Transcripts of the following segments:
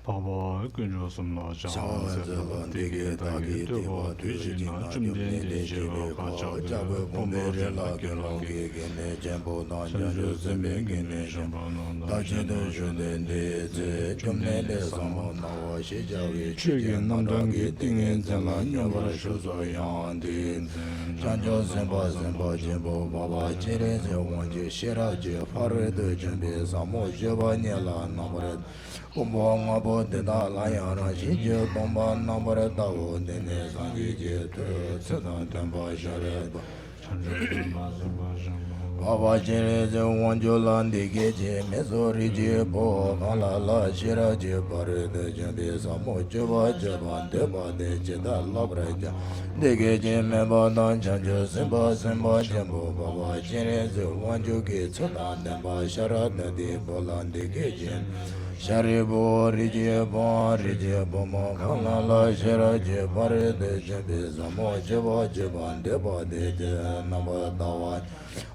Baba kunjo sumna chan zela dege dagi tuba tuji na chumden de jiva kacha ge pomba jela kela ge gene jembo na janjo zembe gene jamba na da jende jende de ze chumne de samo na wa shi jawi chige namdang ge dingen zela nyabara shuzo yang de janjo zemba zemba jembo baba jere ze wanje shira je fare de jembe samo jeba nyela namare Kumbo ngabo de da la ya ra shi je kumba nambre da wo de ne sang ji je tu tsudan tenpa share ba Baba jere je wanjo lan de ge je me so ri je bo la la shira je pare de je be sa mo je ba de ba de je da la bra ja de ge je me ba dan chan je se ba je bo baba jere je wanjo ge tsudan tenpa shara de bo lan de ge je Sharibo Rije Bo Mo Kala La Shara Je Pare De Jebe Samo Jeba Jeban Deba De Je Namba Dawa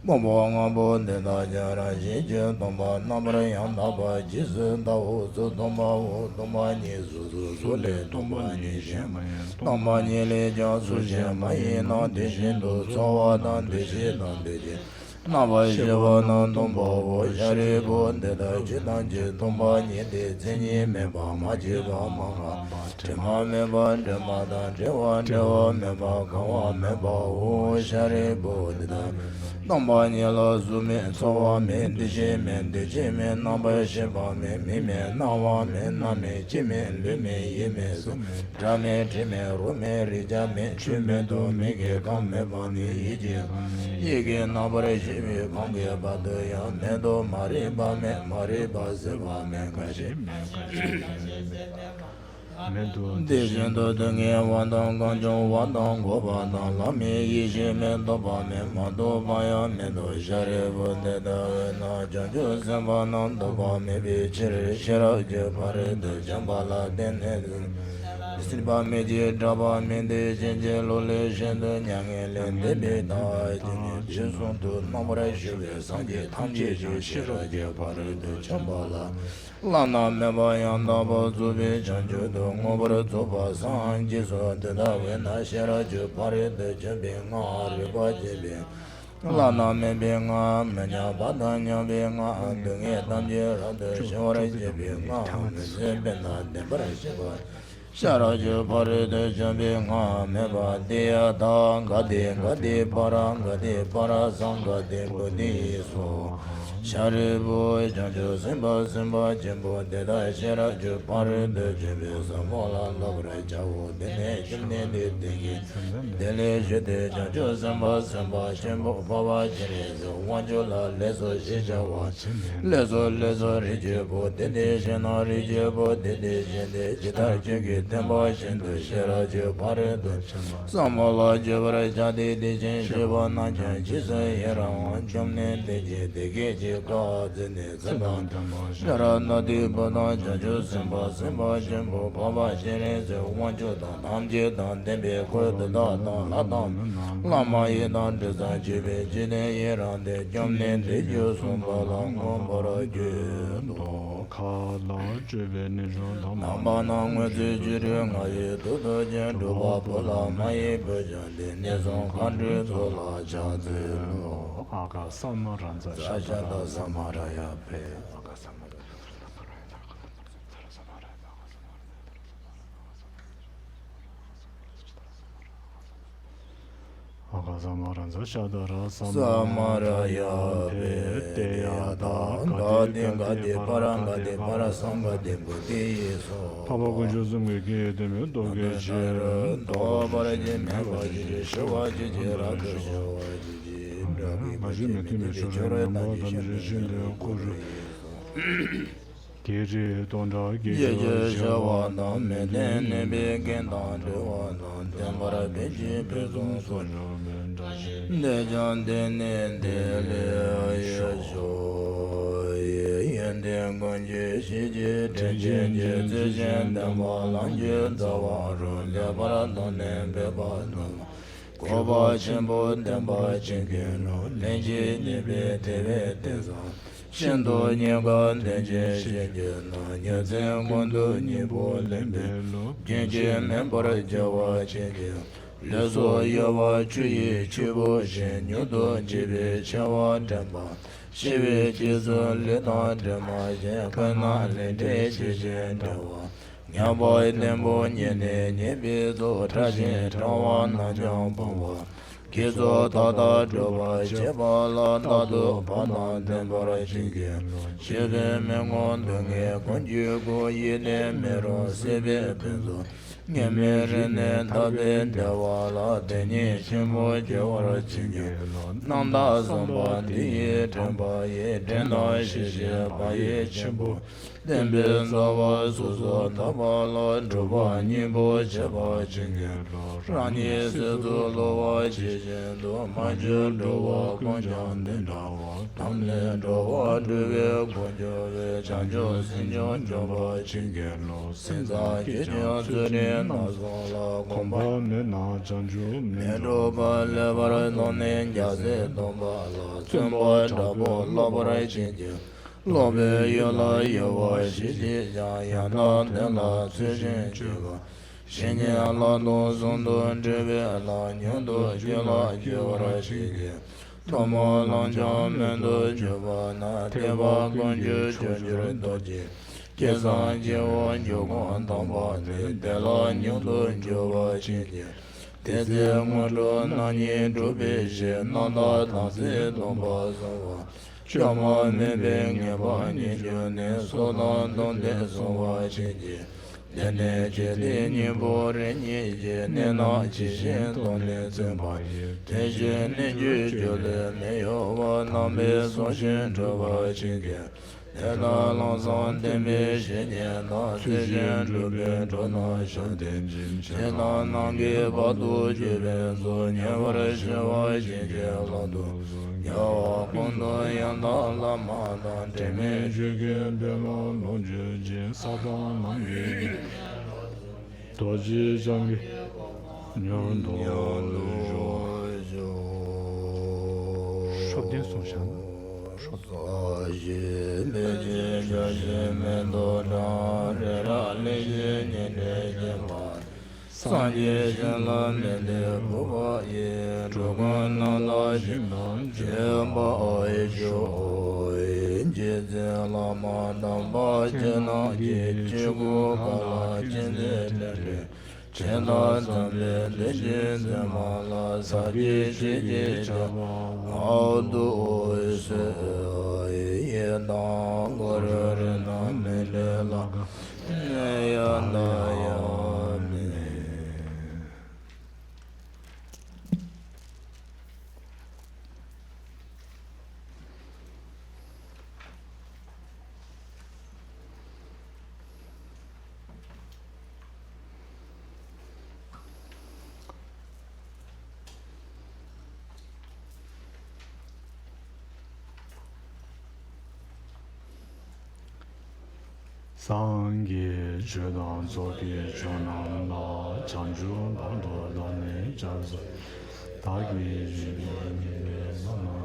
Bobo Ngabo De Da Jara Je Tomba Namra Yanda Ba Jisu Dawo Su Tomba Wo Tomba Ni Su Sule Tomba Ni Shema Tomba Ni Le Ja Su Shema Yina De Shindu Sowa Dan De Shi Dan De Je Naba Shiva Nandumba Wo Shari Bonde Da Chidan Je Tumba Nye De Zenye Meba Ma Jiva Manga Tima Meba Tima Dan Jiva Jiva Meba Kawa Meba Wo Shari Bonde Da Namba Nye La Sumi Sowa Me Dishi Me Dishi Me Namba Shiva Me Mi Me Nawa Me Nami Chime Lume Yime Su Jame Chime Rume Rija Me Chume Do Mege Kam Meba Ni Yiji Yige Nabare Shivi Kange Badaya Mendo Mariba Me Mariba Seva Me Kashi Dejendo Denge Wandang Ganjong Wandang Gobadang Lami Yishi Mendo Ba Me Mando Baya Mendo Shari Vode Da Na Janjo Semba Nando Ba Me Bichiri Shira Je Pare De Jambala Dene Sriba Meji Draba Mende Jenje Lole Shendo Nyange Lende Beda Jine Jinsun Tu Namore Shive Sanje Tamje Je Shira Je Pare De Jambala Lana Meba Yanda Ba Zubi Janjo Do Ngobra Zuba San Jiso Deda Vena Shira Je Pare De Jembe Nga Riba Jebe Lana Mebe Nga Menya Bada Nyabe Nga Dunge Tamje Rade Shore Jebe Nga Meze Bena Debra Shiva Shartse parade jambe nga meba dea da gade para sanga de budi so Sharibo janjo simba jimbo deda Shartse parade jambe samola labre jawo dene jimne de degi dele jede janjo simba jimbo baba jere zo wanjo la lezo shijawa lezo rijebo dede jena rijebo dede jende jita jege temba shindu Shartse parade samola jebra jade de jen sheba na jen jisa yera jomne de dege Gaden Zadan Sharana de Bana Janjo Simba Jimbo Baba Jerez Wanjo Dan Amje Dan Dembe Kod Dan Ladan Lama Yedan Desan Jibe Jine Yeran de Jomne de Josumba Langambara Jendo Kala Jibe Nijon Namana Mwezi Jirunga Yedo Jendo Bapola Maye Bejan de Nezon Kandre Zola Jazelo Aga Samaranza Shajada Samaraya Pe Aga Samaranza Shadara Samaraya Pe Teada Gade Paranga de Parasanga de Budi So Papa Gujuzum Gedem Doge Jera Do Baraje Mevaji Shawaji Jera Shawaji Majime Time Chore Namba Jinde Kuru Kiri Tonda Gege Shawana Meden Nebe Gendan Dewana Dembara Beji Bezon Sojo Dejan Dene Dele Yasho Yende Gonje Shiji Dejen Dejen Damalange Dawaru Lebara Donen Bebano Koba Chimbo Demba Chingeno Lenji Nebe Tebe Tezon Shendo Nyegan Denje Shengeno Nyezen Gondo Nibo Lembe Genje Membara Jawa Chenge Lezo Yawa Chuyi Chibo Shen Yudo Jibe Chawa Demba Shibe Jizo Lena Dema Jenkana Lente Chijen Dewa Nyabo Dembo Nyene Nyebizo Trajin Trawana Jambwa Kizo Tata Joba Chebala Tado Pana Dembara Chingi Shibe Mengon Dunge Konju Go Yine Mero Sebe Penzo Nyemerene Tabe Dewala Deni Shimbo Jewara Chingi Nanda Zamba Diye Temba Ye Dena Shishe Baye Chimbo Dembe Zawa Suzo Tabala Druba Nimbo Cheba Chingi Rani Sedu Lowa Chijendo Major Dowa Konjan Dendawa Tamle Dowa Duve Konjove Chanjo Sinjo Joba Chingi Sinza Kijan Zuri Nazola Komba Nena Chanju Medoba Levara Nonen Jaze Dombala Tumba Dabo Labara Chingi Lobe Yola Yawa Shiji Yana Dela Tsujin Juba Shinya Lando Zondo Drebe La Nyondo Jela Jora Shiji Tomo Lanja Mendo Juba Na Teba Gonju Jujure Doji Kezan Jewa Jogon Tamba Dela Nyondo Juba Shiji Teze Mondo Nani Drube She Nanda Tansi Domba Zawa Chama Nebe Nyeba Nijone Sodan Donde Sowa Shiji Dene Jeli Nibo Renije Nena Chishin Donde Zemba Teje Niju Jole Meyo Nambe Soshin Joba Shiji Tela Lanzan Dembe Shinye Na Shishin Drube Dona Shoden Tela Nange Badu Jibe Zo Nyevara Shiva Shiji Ladu Yawa Kondo Yanda Lama Dan Teme Jige Bema Nonje Jin Sadan Nange Doji Jangi Nyondo Jo Shobdin Sonshan Soji Leje Jaje Mendo Da Rera Leje Nyene Jemba Sanje Jala Mende Buba Ye Drogon Nala Jiman Jemba Oe Jo je zen lama damba jena je chigu kala jinze dende chena zambe deje zema la saji je audu oise ye na gore na mele la ya na ya me. Sangye Zhedan Zobi Zhonan La Chanju Bando Dane Jabzo Tagi Jibini Sana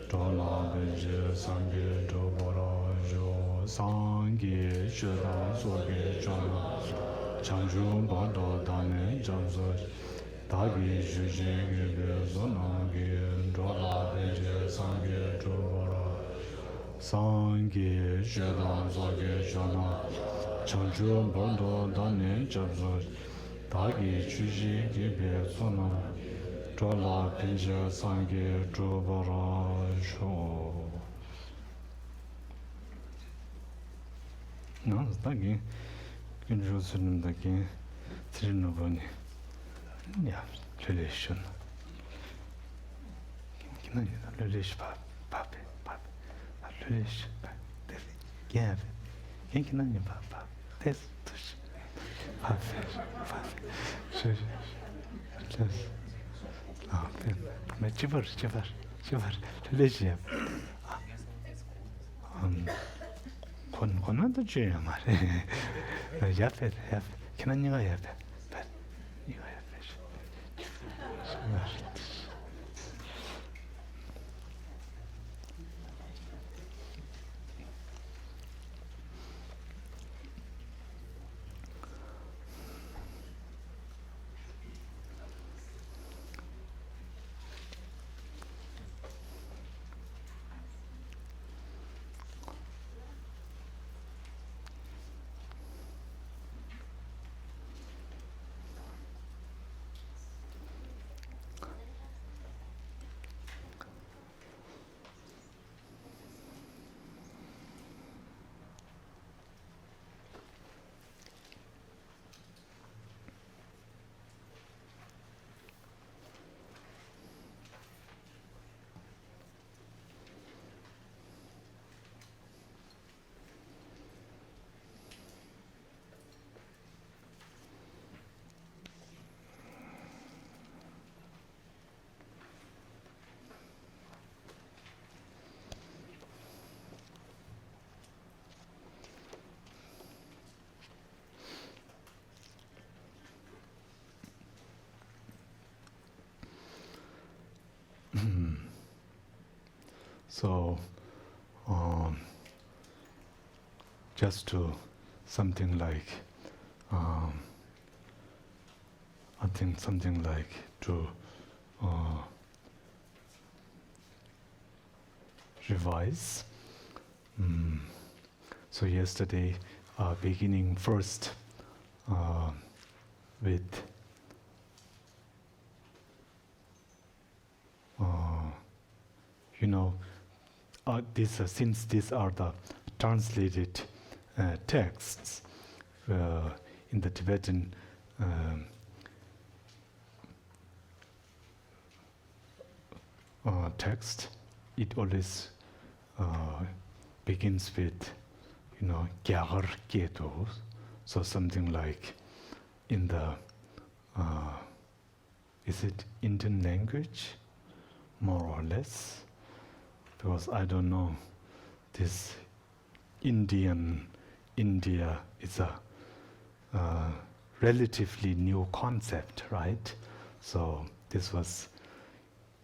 Chola Beje Sangye Jobora Jo Sangye Zhedan Zobi Zhonan Chanju Bando Dane Jabzo Tagi Jibini Sana Chola Beje Sangye Jobora Sangye Zhedan Zoge Zhana Chanchu Bando Dane Jabzo Dagi Chuji Gibe Sona Chola Pinja Sangye Chobara Sho Naz Dagi Kinju Sunim Dagi Trinubani Ya Relation Kinani Relation Pape Relation Gave Quem que não é papá? Testos. Mas chivar. Relation. Quando tinha mais. Já fez. Que não é já. So, just to something like, I think something like to revise. So yesterday, beginning first with since these are the translated texts in the Tibetan text, it always begins with, gyar keto, so something like in the, is it Indian language, more or less? Because I don't know, this India is a relatively new concept, right? So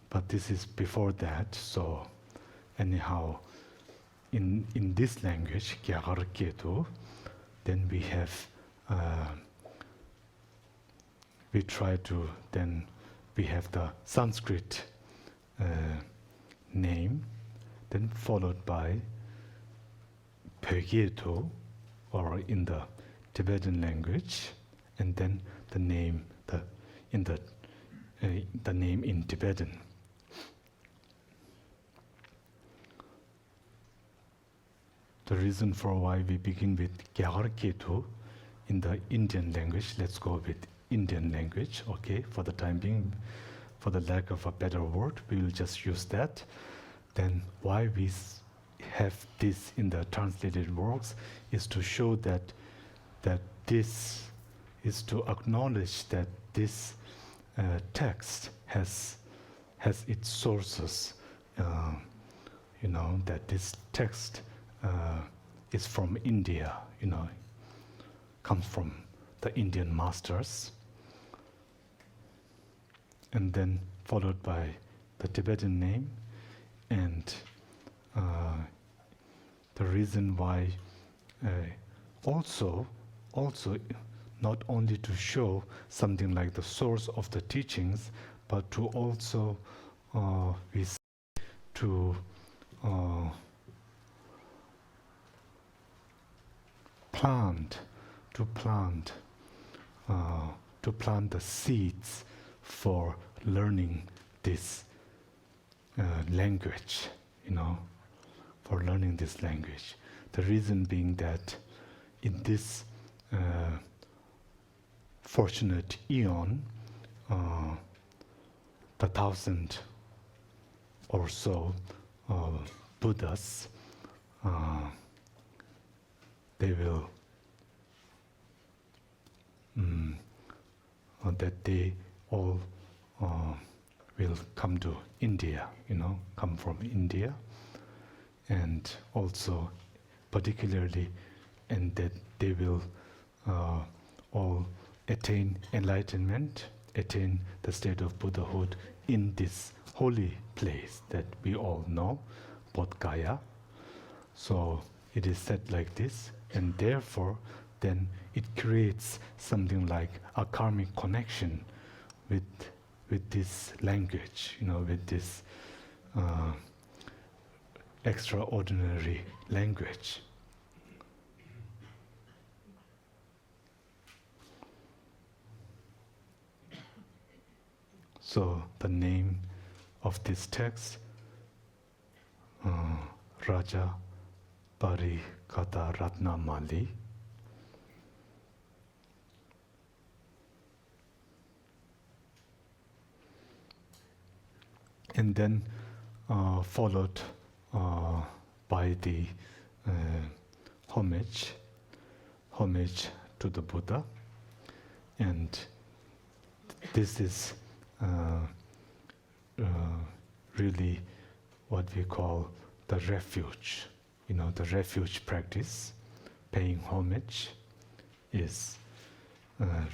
but this is before that, so anyhow, in this language, Gyāgar Ketu, then we have, we have the Sanskrit name, then followed by Pögyeto, or in the Tibetan language, and then the name the name in Tibetan. The reason for why we begin with Gyarketu in the Indian language, let's go with Indian language, okay, for the time being, for the lack of a better word, we will just use that. Then why we have this in the translated works is to show that this is to acknowledge that this text has its sources, that this text is from India, comes from the Indian masters, and then followed by the Tibetan name, and the reason why also not only to show something like the source of the teachings, but to also plant the seeds for learning this language, for learning this language. The reason being that in this fortunate eon, the 1,000 or so Buddhas, they will that they all will come to India, come from India, and also particularly, and that they will all attain enlightenment, attain the state of Buddhahood in this holy place that we all know, Bodh Gaya. So it is said like this, and therefore then it creates something like a karmic connection with this language, with this extraordinary language. So the name of this text, Raja Parikata Ratnamali, and then followed by the homage to the Buddha, and this is really what we call the refuge, the refuge practice. Paying homage is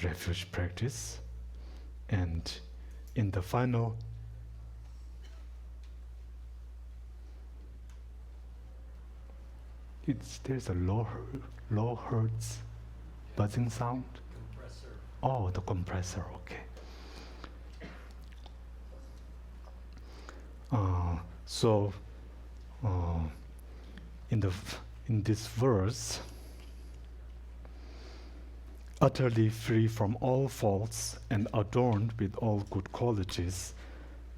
refuge practice, and in the final there's a low hertz buzzing sound. Compressor. Oh, the compressor. Okay. So in this verse, utterly free from all faults and adorned with all good qualities,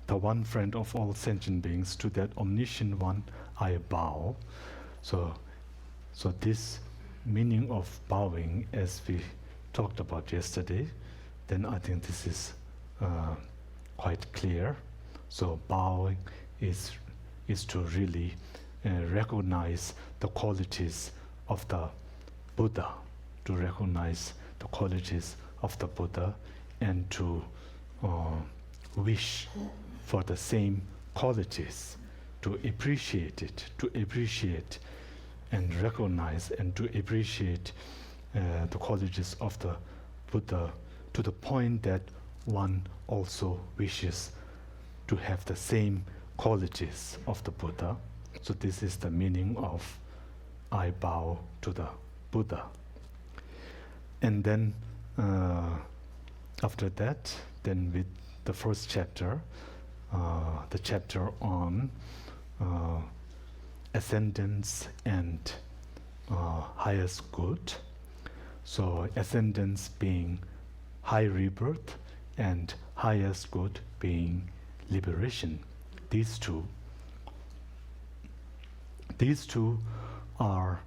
the one friend of all sentient beings, to that omniscient one I bow. So this meaning of bowing, as we talked about yesterday, then I think this is quite clear. So bowing is to really recognize the qualities of the Buddha, to recognize the qualities of the Buddha, and to wish for the same qualities, to appreciate it, to appreciate and recognize and to appreciate the qualities of the Buddha to the point that one also wishes to have the same qualities of the Buddha. So this is the meaning of I bow to the Buddha. And then after that, then with the first chapter, the chapter on ascendance and highest good. So ascendance being high rebirth and highest good being liberation. These two are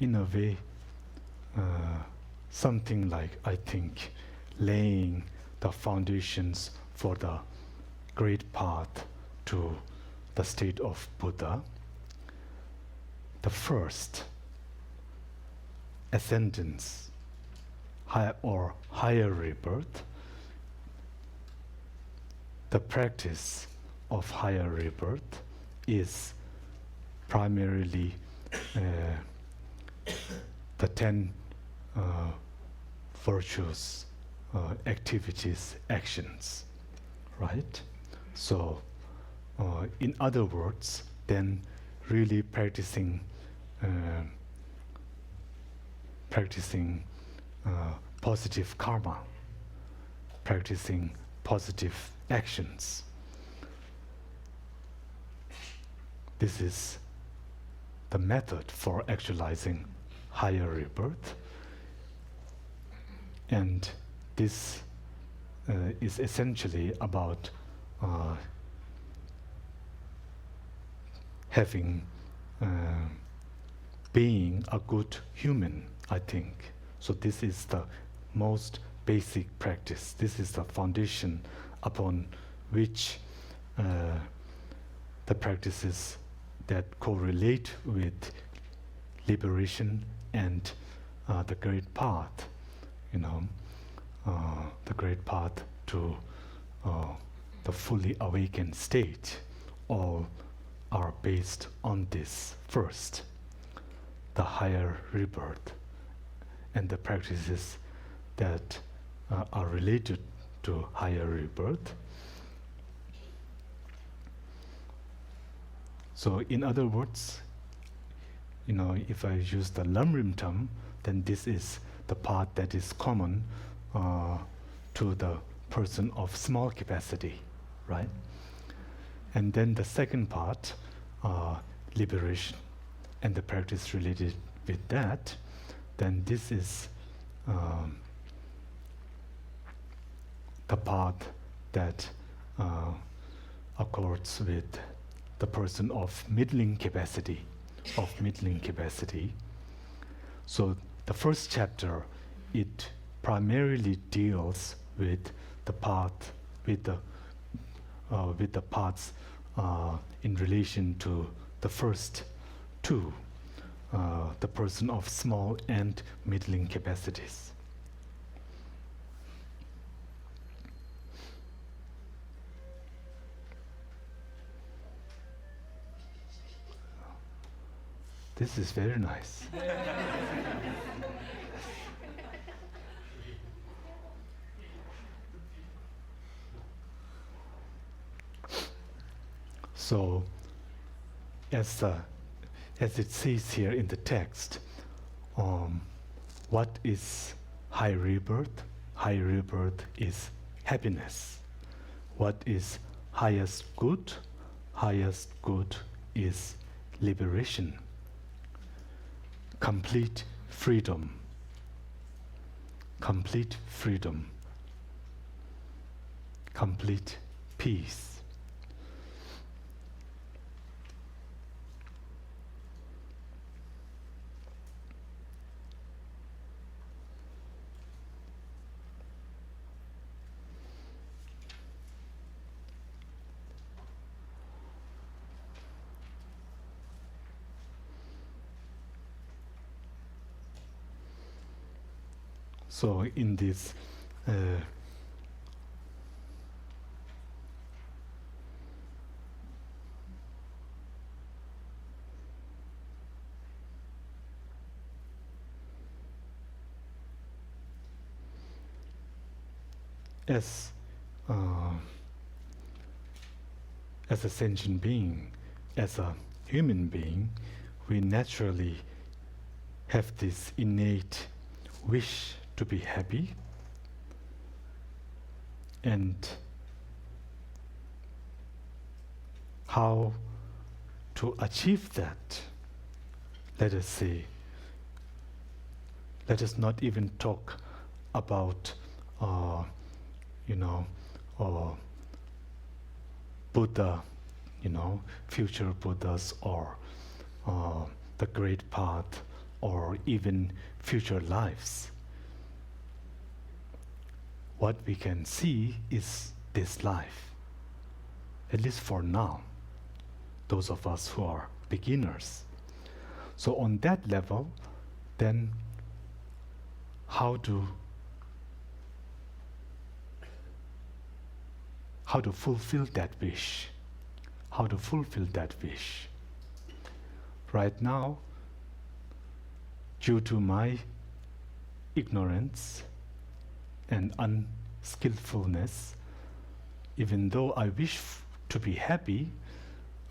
in a way something like, I think, laying the foundations for the great path to the state of Buddha. The first, ascendance, or higher rebirth, the practice of higher rebirth is primarily the 10 virtuous activities, actions, right? So, in other words, then really practicing positive karma, practicing positive actions. This is the method for actualizing higher rebirth, and this is essentially about being a good human, I think. So this is the most basic practice. This is the foundation upon which the practices that correlate with liberation and the great path, the great path to the fully awakened state, all are based on this first, the higher rebirth, and the practices that are related to higher rebirth. So in other words, if I use the Lamrim term, then this is the path that is common to the person of small capacity, right? And then the second part, liberation, and the practice related with that, then this is the path that accords with the person of middling capacity, So the first chapter, it primarily deals with the path, with the paths in relation to the first two, the person of small and middling capacities. This is very nice. So, as it says here in the text, what is high rebirth? High rebirth is happiness. What is highest good? Highest good is liberation, complete freedom, complete peace. So in this as a sentient being, as a human being, we naturally have this innate wish to be happy, and how to achieve that. Let us say, let us not even talk about, Buddha, future Buddhas, or the great path, or even future lives. What we can see is this life, at least for now, those of us who are beginners. So on that level, then how to fulfill that wish? How to fulfill that wish? Right now, due to my ignorance and unskillfulness, even though I wish to be happy,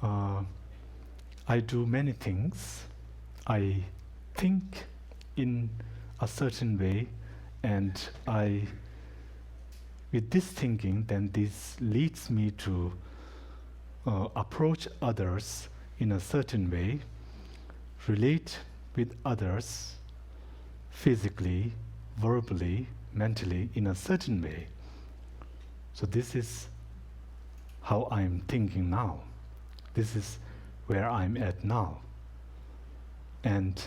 I do many things. I think in a certain way, and with this thinking, then this leads me to approach others in a certain way, relate with others physically, verbally, mentally, in a certain way. So this is how I'm thinking now. This is where I'm at now. And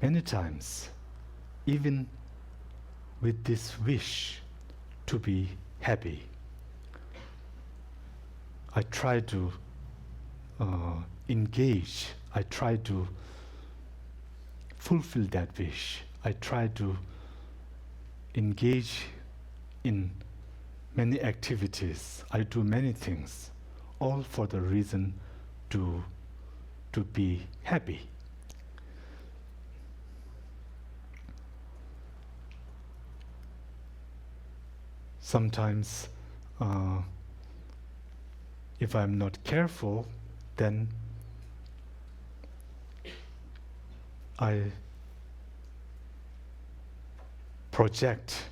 many times, even with this wish to be happy, I try to engage, I try to fulfill that wish. I try to engage in many activities. I do many things, all for the reason to be happy. Sometimes, if I'm not careful, then I project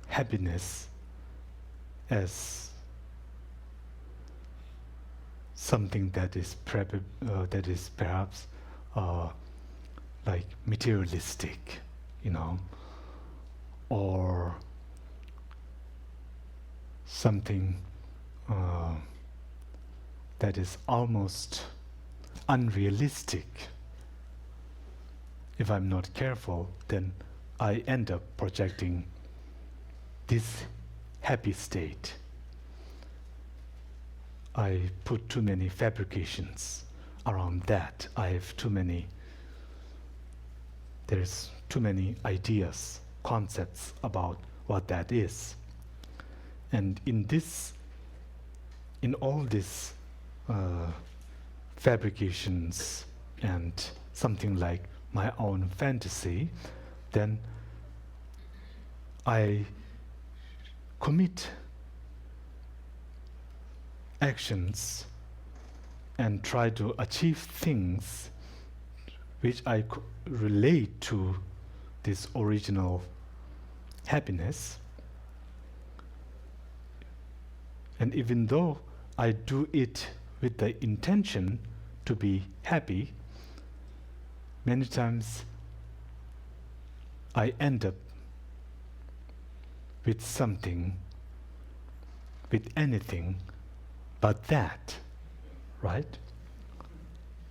happiness as something that is perhaps like materialistic, or something that is almost unrealistic. If I'm not careful, then I end up projecting this happy state. I put too many fabrications around that. There's too many ideas, concepts about what that is. And in all these fabrications and something like my own fantasy, then I commit actions and try to achieve things which I relate to this original happiness. And even though I do it with the intention to be happy, many times I end up with something, with anything but that, right?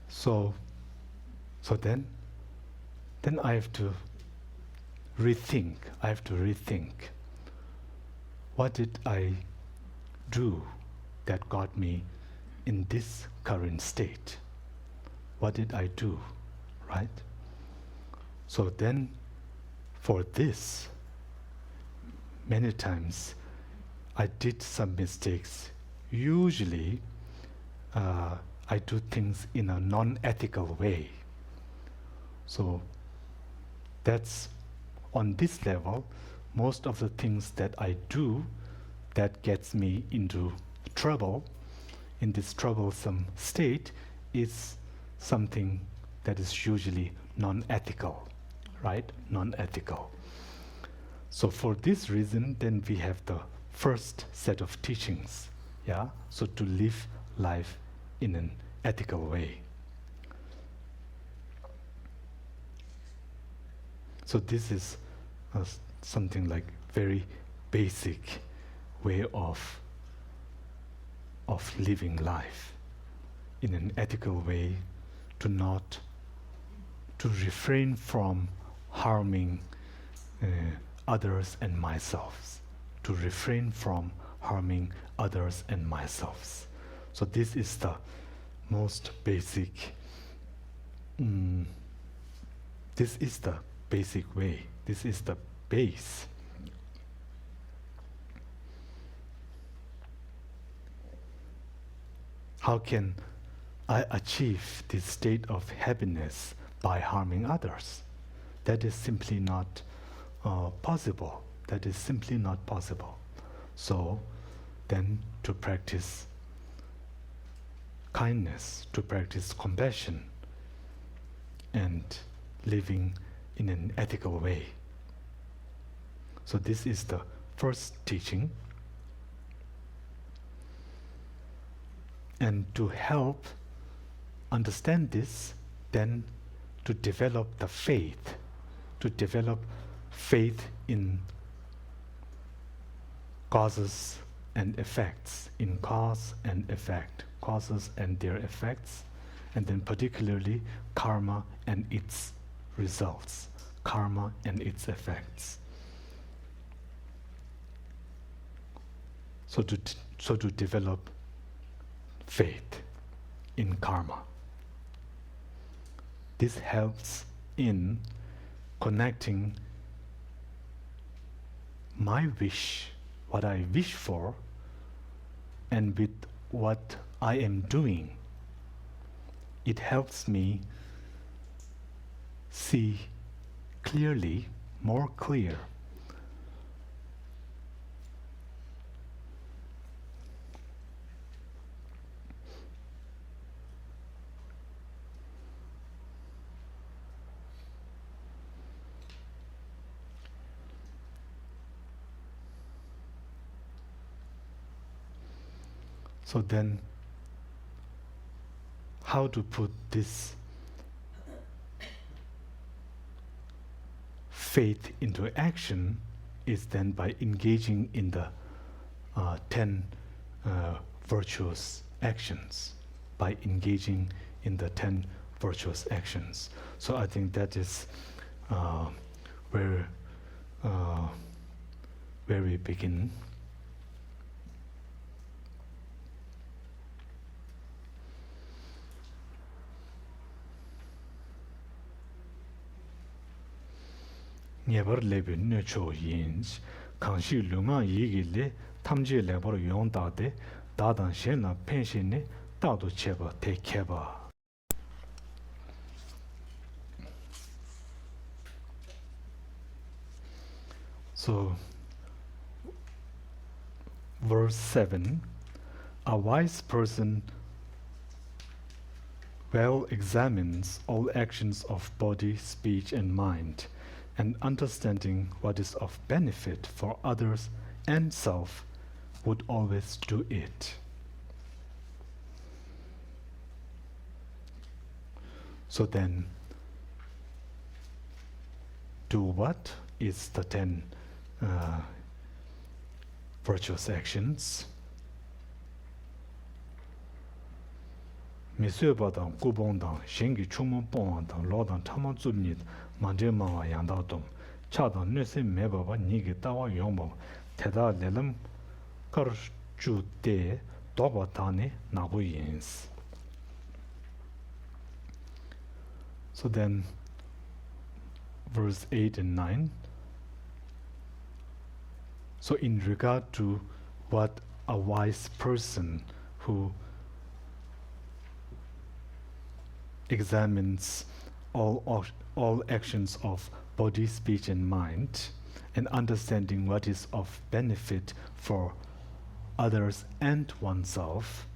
So then I have to rethink. What did I do that got me in this current state? What did I do, right? So then, for this, many times I did some mistakes. Usually, I do things in a non-ethical way. So that's on this level, most of the things that I do that gets me into trouble, in this troublesome state, is something that is usually non-ethical, right? Non-ethical. So for this reason, then we have the first set of teachings. Yeah. So to live life in an ethical way. So this is something like very basic way of living life in an ethical way, to refrain from harming others and myself, to refrain from harming others and myself. So this is the most basic, this is the basic way, this is the base. How can I achieve this state of happiness by harming others? That is simply not possible. That is simply not possible. So then to practice kindness, to practice compassion, and living in an ethical way. So this is the first teaching. And to help understand this, then to develop the faith, to develop faith in causes and effects, in cause and effect, causes and their effects, and then particularly karma and its results, karma and its effects. So to develop faith in karma. This helps in connecting my wish, what I wish for, and with what I am doing. It helps me see clearly, more clear, so then how to put this faith into action is then by engaging in the 10 virtuous actions, by engaging in the 10 virtuous actions. So I think that is where we begin. Nyebar lebe nyocho yinj, kanshi lunga yigi le tamje lebar yon dade, dadan shen la penshe ne dado cheba te keba. So, verse 7, a wise person well examines all actions of body, speech, and mind, and understanding what is of benefit for others and self would always do it. So then, do what is the 10 virtuous actions? Misue badang kubondang shengi chumon pongdang lodang tama zubnit manje mawa yangdao dom chadang nese mebaba nigi tawa yongbam teda lelam kar chu te doba tani nabu yins. So then verse 8 and 9. So in regard to what a wise person who examines all actions of body, speech, and mind, and understanding what is of benefit for others and oneself,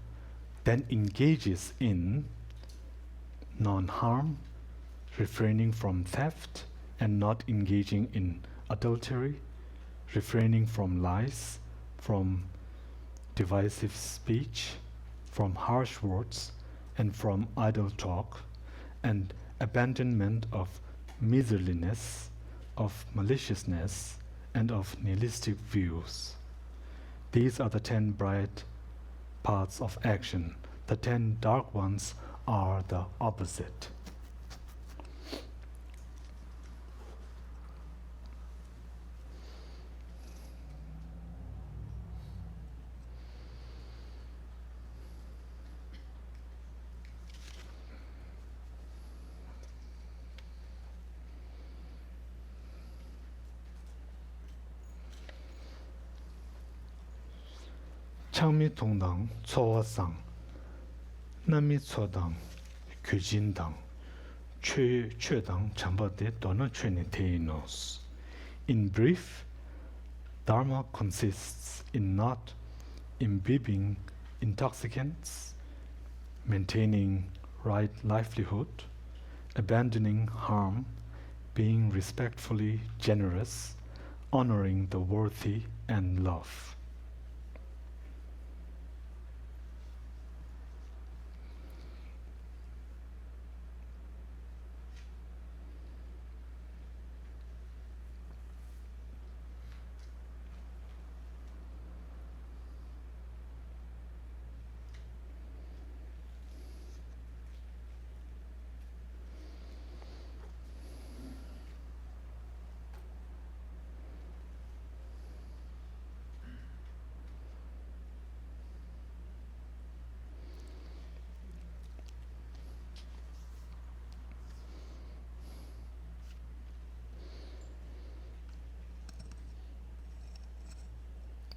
then engages in non-harm, refraining from theft, and not engaging in adultery, refraining from lies, from divisive speech, from harsh words, and from idle talk, and abandonment of miserliness, of maliciousness, and of nihilistic views. These are the 10 bright paths of action. The 10 dark ones are the opposite. 창미 동당 초와상 남미 초당 규진당 최당 잠바데 도나 최니 테이노스. In brief, Dharma consists in not imbibing intoxicants, maintaining right livelihood, abandoning harm, being respectfully generous, honoring the worthy, and love.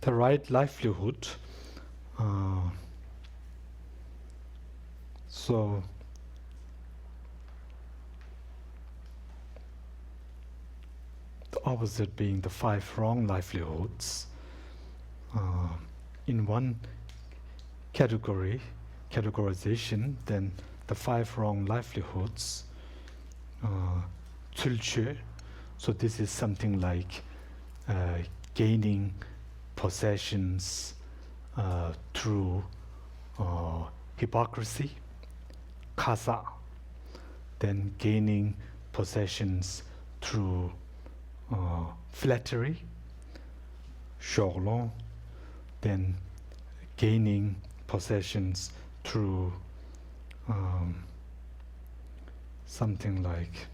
The right livelihood. So the opposite being the 5 wrong livelihoods. In one categorization, then the 5 wrong livelihoods, tulche. So this is something like gaining possessions through hypocrisy, kasa, then gaining possessions through flattery, shorlong, then gaining possessions through something like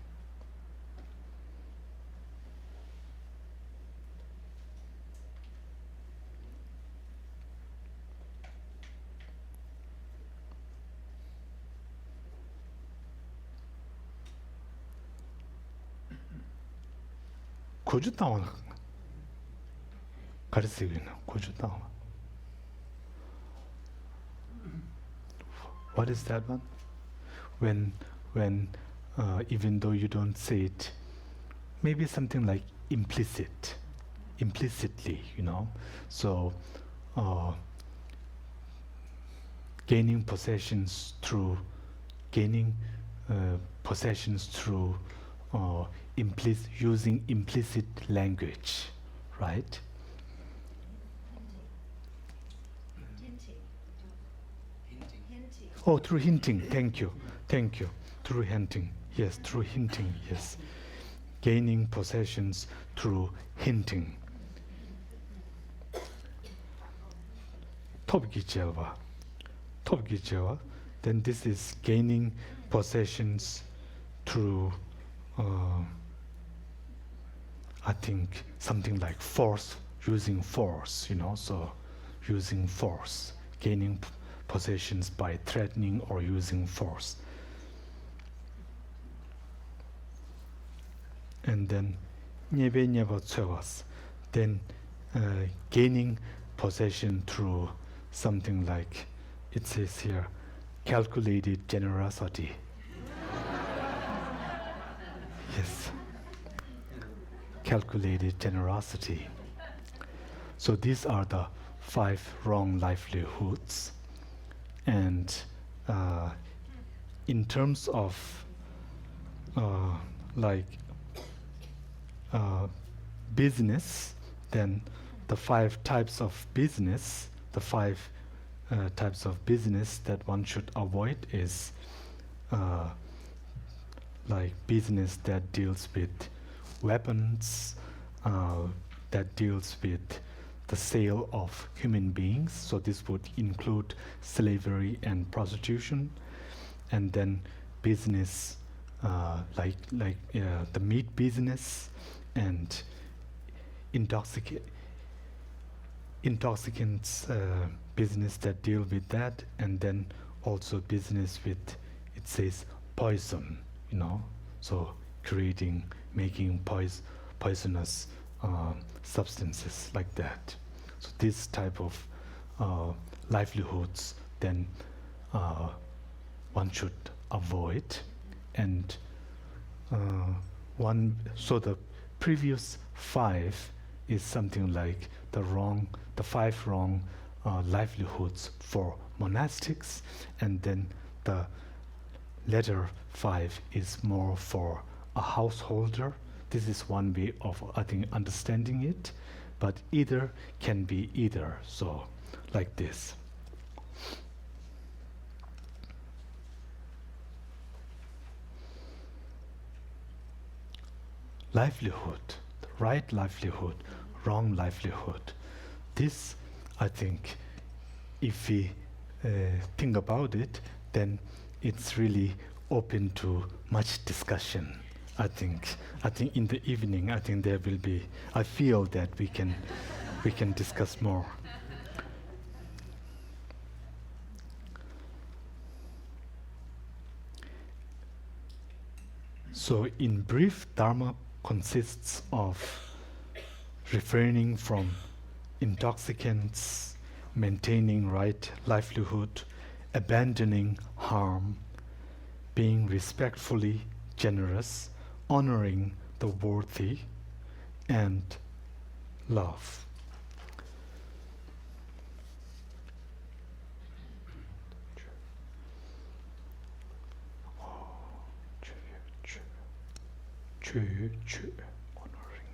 고주다운 가르치기는 고주다운. What is that one? When even though you don't say it, maybe something like implicitly, you know. So gaining possessions through using implicit language, right? Oh, through hinting. Thank you. Through hinting. Yes, through hinting. Yes, gaining possessions through hinting. Topgijewa. Then this is gaining possessions through I think something like force, using force, you know, so using force, gaining possessions by threatening or using force. And then then gaining possession through something like, it says here, calculated generosity. Yes, calculated generosity. So these are the 5 wrong livelihoods. And in terms of business, then the five types of business, that one should avoid is like business that deals with weapons, that deals with the sale of human beings. So this would include slavery and prostitution, and then business like the meat business and intoxicants business that deal with that, and then also business with, it says, poison, so making poisonous substances like that. So this type of livelihoods then one should avoid. And so the previous 5 is something like the 5 wrong livelihoods for monastics, and then the latter 5 is more for a householder. This is one way of, I think, understanding it, but either can be either. So like this. Livelihood, the right livelihood, wrong livelihood. This, I think, if we think about it, then it's really open to much discussion. I think in the evening, I think there will be, I feel that we can discuss more. So in brief, Dharma consists of refraining from intoxicants, maintaining right livelihood, abandoning harm, being respectfully generous, honoring the worthy, and love. Honoring.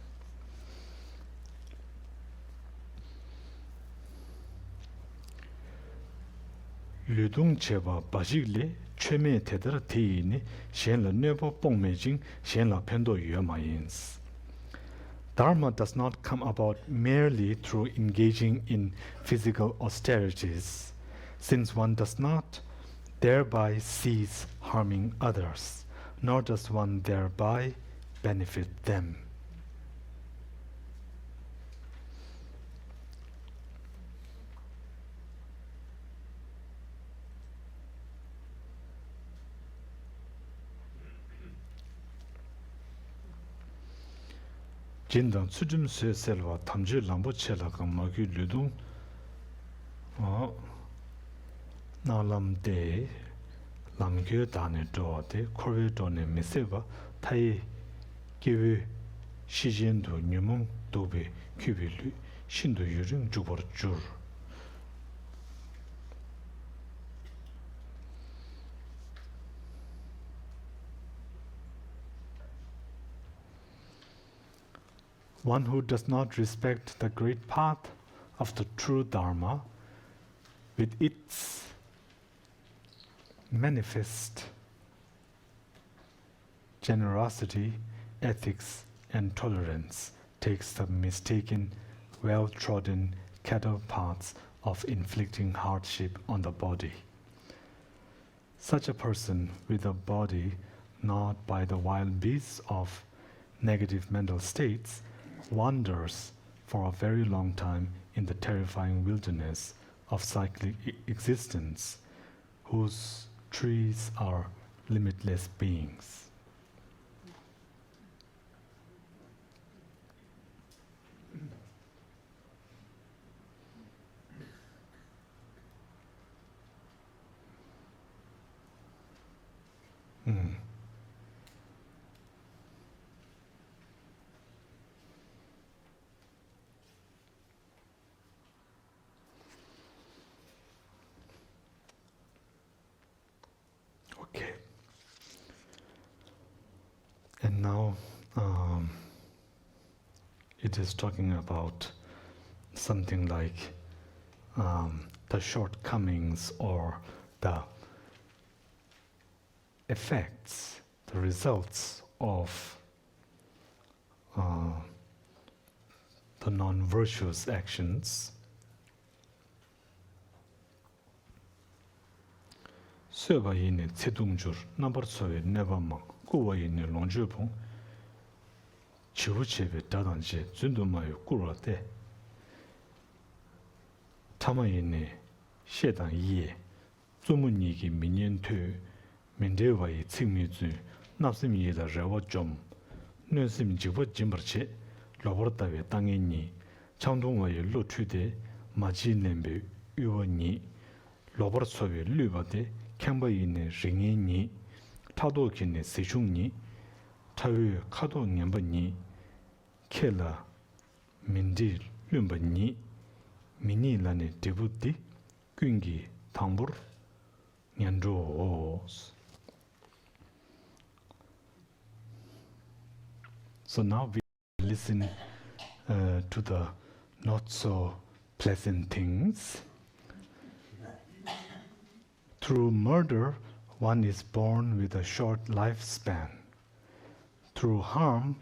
Ludung cheba bajigli cheme tedar teini shenla nebo pongmejing shenla pendo yuemayins. Dharma does not come about merely through engaging in physical austerities, since one does not thereby cease harming others, nor does one thereby benefit them. Jindang tsujum se selwa tamje lambo chela kang magi ludung nalam de lamgyo dane do de korwe do ne meseba tai kiwi shijendu nyumung dobe kiwi lu shindu yuring jubor jur. One who does not respect the great path of the true Dharma with its manifest generosity, ethics, and tolerance takes the mistaken, well-trodden cattle paths of inflicting hardship on the body. Such a person with a body gnawed by the wild beasts of negative mental states wanders for a very long time in the terrifying wilderness of cyclic existence, whose trees are limitless beings. Okay. And now it is talking about something like the shortcomings or the effects, the results of the non-virtuous actions. Seba yini tsedungjur nabar soye neba mak kuwa yini longjubung chivu chebe dadanje zundu mayo kura de tama yini shedan iye zumu nigi minyen tu mendewa yi tsingmi zun napsim yi la rewa jom nunsim jikwa jimbarche lobar dawe tangi ni changdungwa yi lo tu de maji nembe uwa ni lobar sowe luba de kyanba yini ringi ni tado kini sechung ni tawe kado nyamba ni kela mindi lumba ni mini lani debu di kungi tangbur nyandros. So now we listen to the not so pleasant things. Through murder, one is born with a short lifespan. Through harm,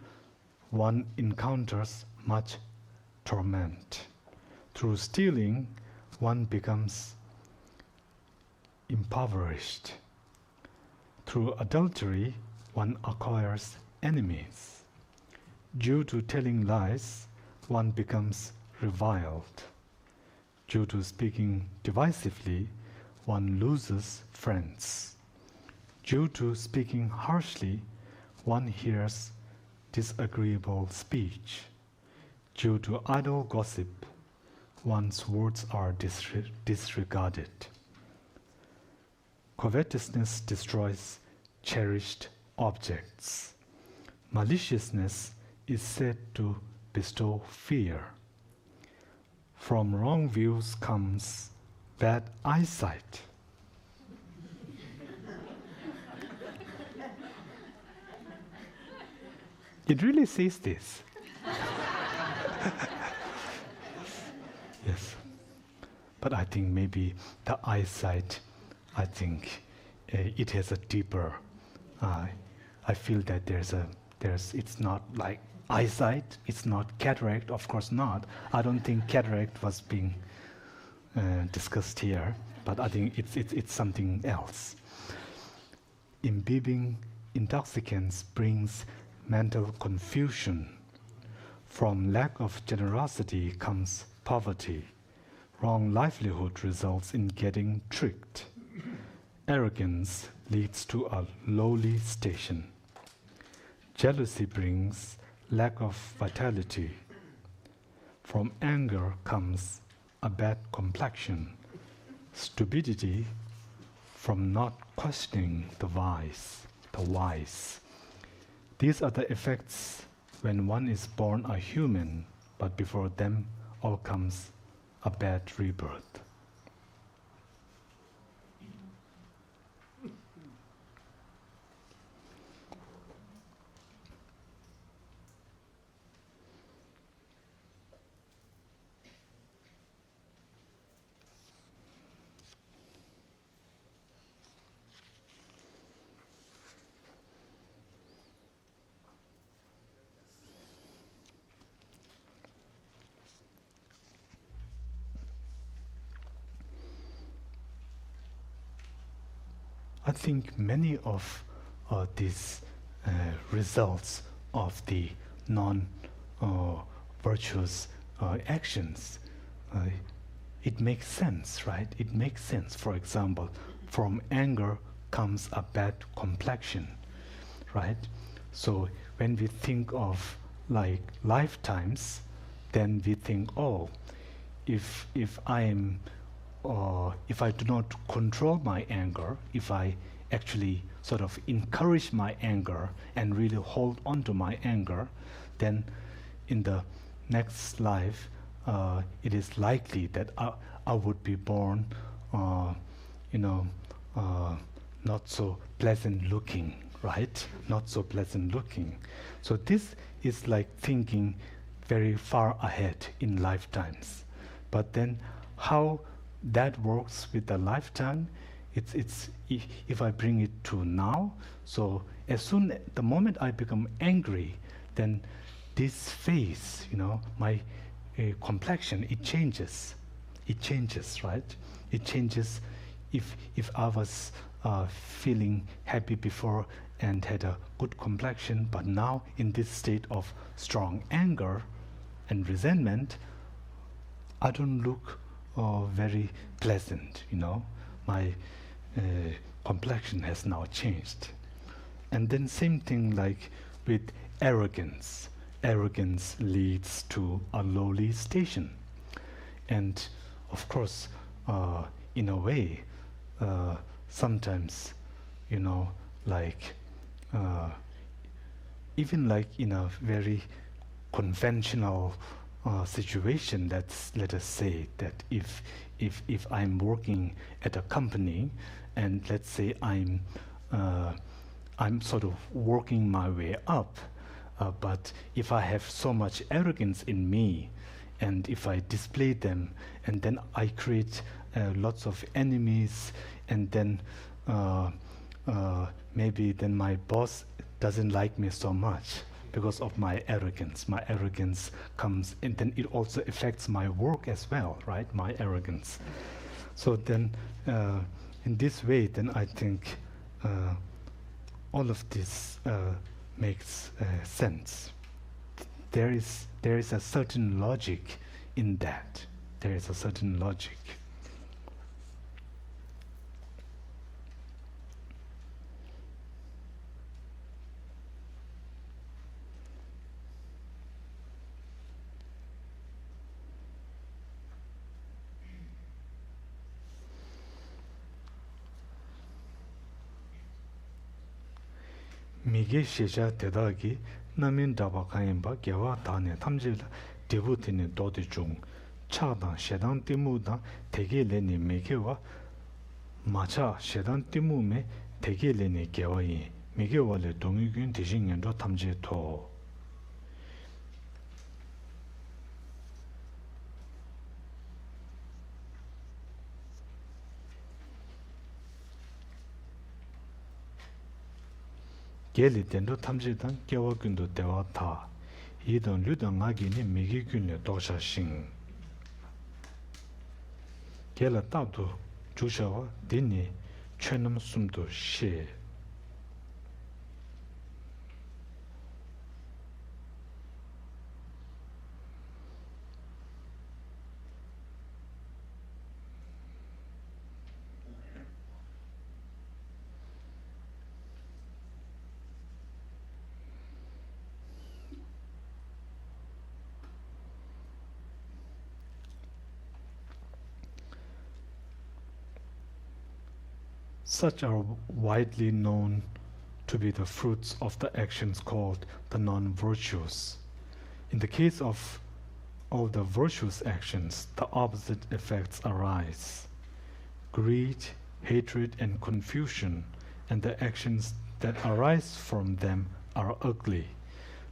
one encounters much torment. Through stealing, one becomes impoverished. Through adultery, one acquires enemies. Due to telling lies, one becomes reviled. Due to speaking divisively, one loses friends. Due to speaking harshly, one hears disagreeable speech. Due to idle gossip, one's words are disregarded. Covetousness destroys cherished objects. Maliciousness is said to bestow fear. From wrong views comes bad eyesight. It really says this. Yes. But I think maybe the eyesight, I think it has a deeper, I feel that it's not like eyesight, it's not cataract, of course not. I don't think cataract was being discussed here, but I think it's something else. Imbibing intoxicants brings mental confusion. From lack of generosity comes poverty. Wrong livelihood results in getting tricked. Arrogance leads to a lowly station. Jealousy brings lack of vitality. From anger comes a bad complexion. Stupidity from not questioning the wise. These are the effects when one is born a human, but before them all comes a bad rebirth. I think many of these results of the non-virtuous actions, it makes sense, right? It makes sense. For example, from anger comes a bad complexion, right? So when we think of like lifetimes, then we think, oh, if I do not control my anger, if I actually sort of encourage my anger and really hold on to my anger, then in the next life, it is likely that I would be born, not so pleasant looking, right? Not so pleasant looking. So this is like thinking very far ahead in lifetimes. But then how that works with the lifetime, it's if I bring it to now, so the moment I become angry, then this face, my complexion, it changes. It changes, right? It changes. If I was feeling happy before and had a good complexion, but now in this state of strong anger and resentment, I don't look very pleasant, My complexion has now changed. And then same thing like with arrogance. Arrogance leads to a lowly station. And of course, in a way, sometimes, like even like in a very conventional situation, let us say that if I'm working at a company, and let's say I'm sort of working my way up, but if I have so much arrogance in me, and if I display them, and then I create lots of enemies, and then maybe then my boss doesn't like me so much because of my arrogance. My arrogance comes, and then it also affects my work as well, right? My arrogance. So then, in this way, then I think all of this makes sense. There is a certain logic in that. There is a certain logic. 미게 시자 대다기 나민 다바카임바 개와 다네 탐지라 데부티네 도디중 차단 셰단 띠무다 대게레니 메게와 마차 셰단 띠무메 대게레니 개와이 메게와레 동의균 대신연도 탐지토 게리 텐도 탐지단 개와균도 대와타 이던 류던 아기니 미기균의 도샤싱 게라 따도 주셔와 디니 최놈 숨도 시 Such are widely known to be the fruits of the actions called the non-virtuous. In the case of all the virtuous actions, the opposite effects arise. Greed, hatred, and confusion, and the actions that arise from them are ugly.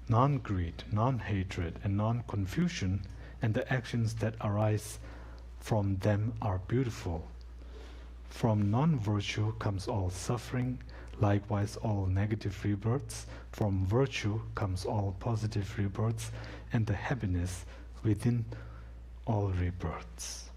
Non-greed, non-hatred, and non-confusion, and the actions that arise from them are beautiful. From non-virtue comes all suffering, likewise all negative rebirths. From virtue comes all positive rebirths, and the happiness within all rebirths.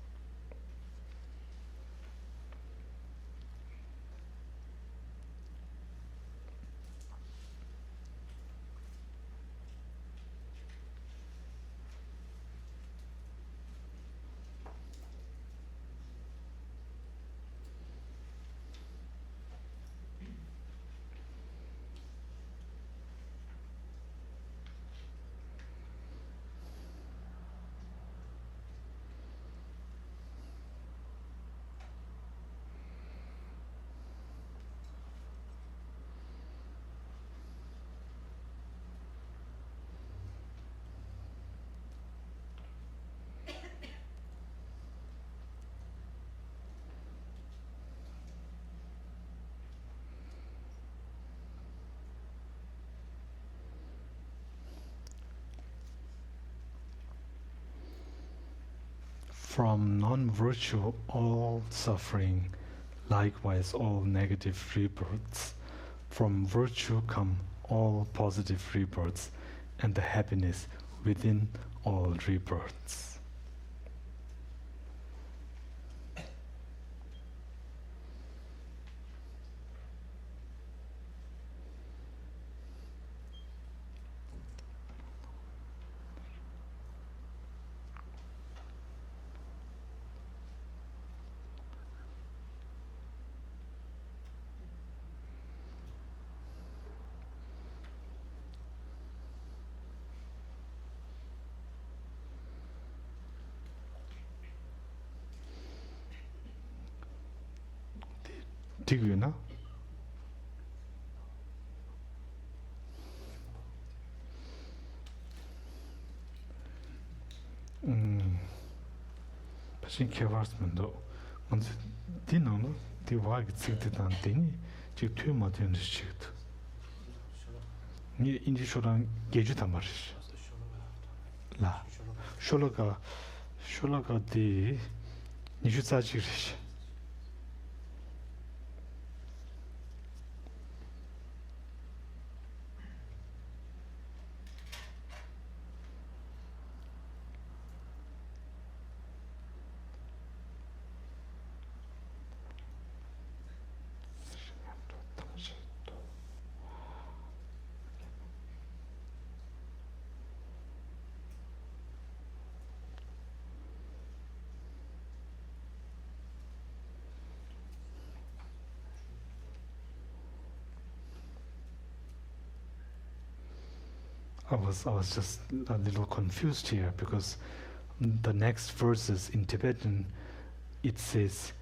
from non-virtue all suffering, likewise all negative rebirths. From virtue come all positive rebirths, and the happiness within all rebirths. 디그나? Pashin kevarsmendo. Manzi dinano di wagi tsigdidan dini jik tuyo ma diyanish chigdu. Ni inji shoran geju tamarish. La. Sholaga di nishu tsajirish. I was just a little confused here because the next verses in Tibetan it says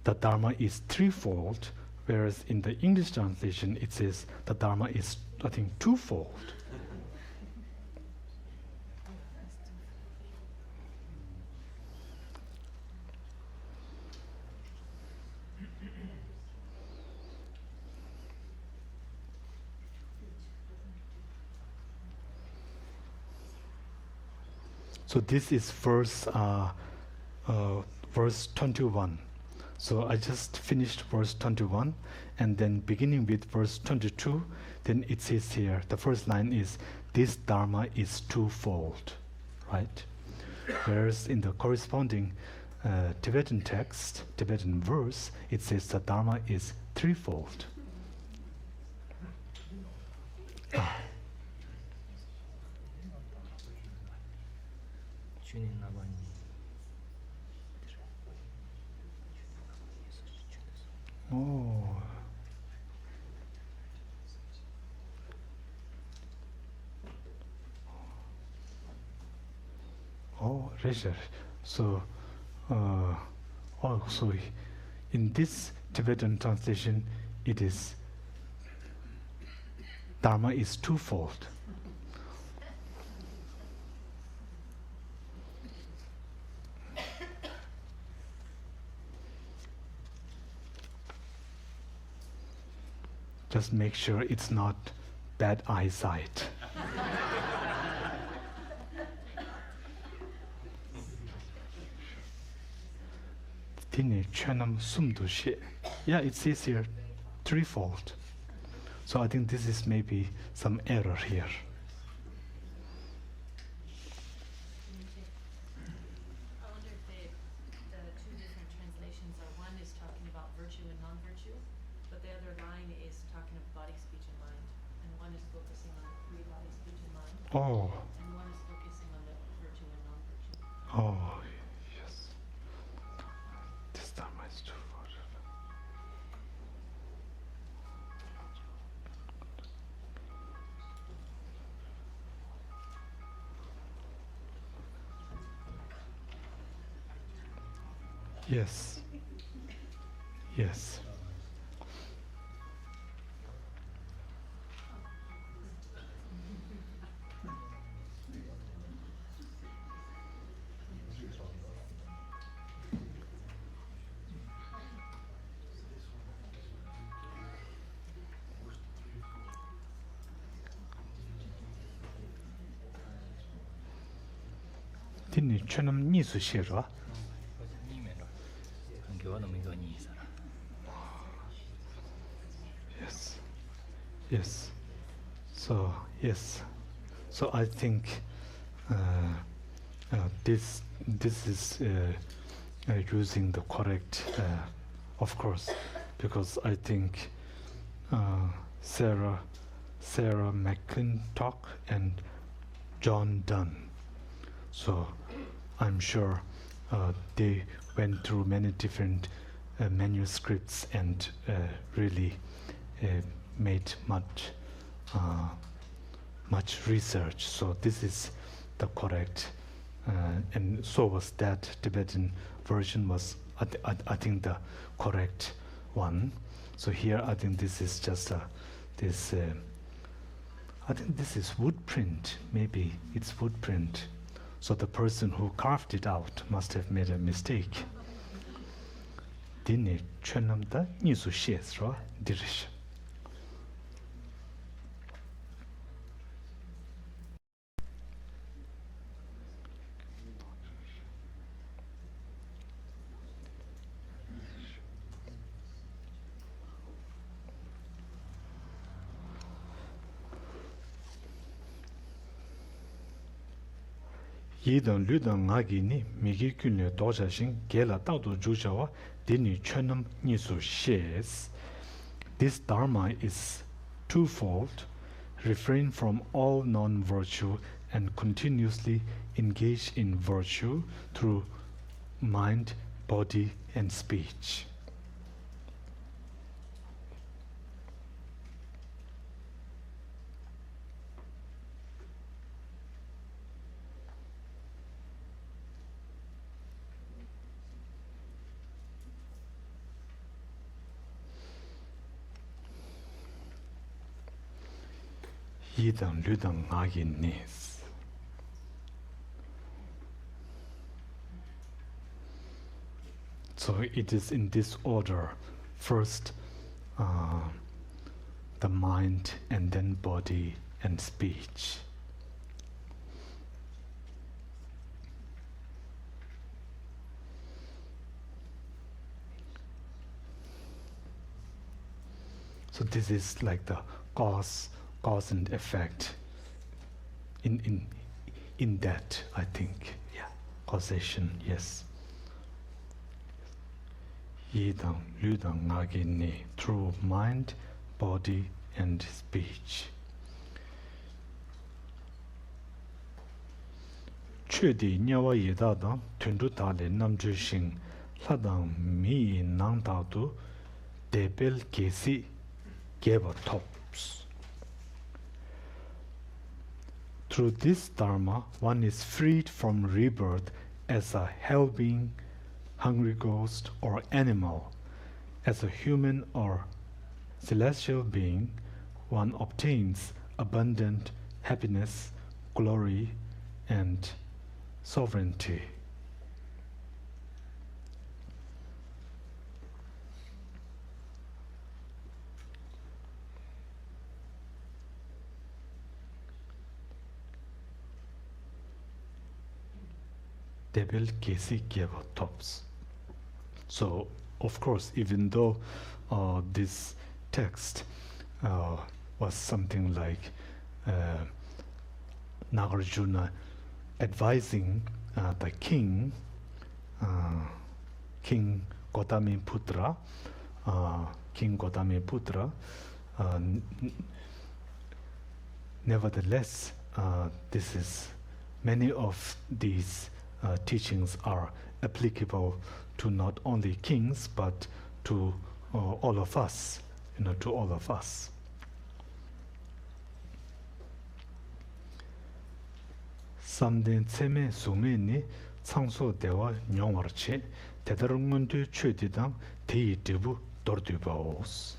the Dharma is threefold, whereas in the English translation it says the Dharma is, I think, twofold. So this is verse 21. So I just finished verse 21, and then beginning with verse 22, then it says here, the first line is, this Dharma is twofold, right? Whereas in the corresponding Tibetan text, Tibetan verse, it says the Dharma is threefold. Oh. Oh, Risher. So, so in this Tibetan translation, it is Dharma is twofold. Just make sure it's not bad eyesight. Yeah, it says here threefold. So I think this is maybe some error here. I wonder if the two different translations are, one is talking about virtue and non-virtue, but the other line is talking of body, speech, and mind. And one is focusing on free body, speech, and mind. Oh. And one is focusing on the virtue and non-virtue. Oh, yes. This Dharma is twofold. Yes. Yes. Dini chunam nisu shirwa. Yes. Yes. So, yes. So I think this is using the correct, of course, because I think Sarah McClintock and John Donne. So I'm sure they went through many different manuscripts and really made much research. So this is the correct, and so was that Tibetan version was, I think, the correct one. So here I think this is just this. I think this is wood print. Maybe it's wood print. So the person who carved it out must have made a mistake. Dini chönamda nisu shes ro dirish. Yidang ludang ngagi ni migi kunle doja shing gela taudu jujawa dini chönam nisu shes. This Dharma is twofold: refrain from all non-virtue and continuously engage in virtue through mind, body, and speech. Yidang ludang ngagi nis. So it is in this order: first the mind, and then body and speech. So this is like the cause and effect in that, I think. Yeah, causation, yes. Yidang ludang ngagi ni, through mind, body, and speech. Chödi nyawa yedadang tundu tali namju shing ladang mi nang tadu debel kesi geba tops. Through this Dharma, one is freed from rebirth as a hell being, hungry ghost, or animal. As a human or celestial being, one obtains abundant happiness, glory, and sovereignty. Debel kesi geva tops. So, of course, even though this text was something like Nagarjuna advising the king, King Gautami Putra, nevertheless, this is many of these teachings are applicable to not only kings but to all of us, to all of us. Samden tseme sume ni tsangso dewa nyongwarche tedarungundu chödidang teyi debu dordubaos.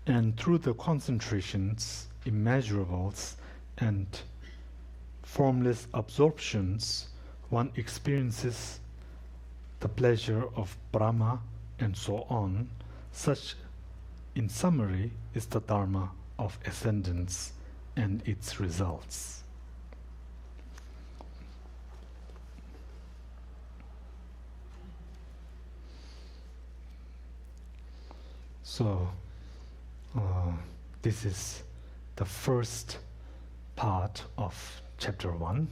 And through the concentrations, immeasurables, and formless absorptions, one experiences the pleasure of Brahma and so on. Such, in summary, is the Dharma of ascendance and its results. So this is the first part of chapter 1.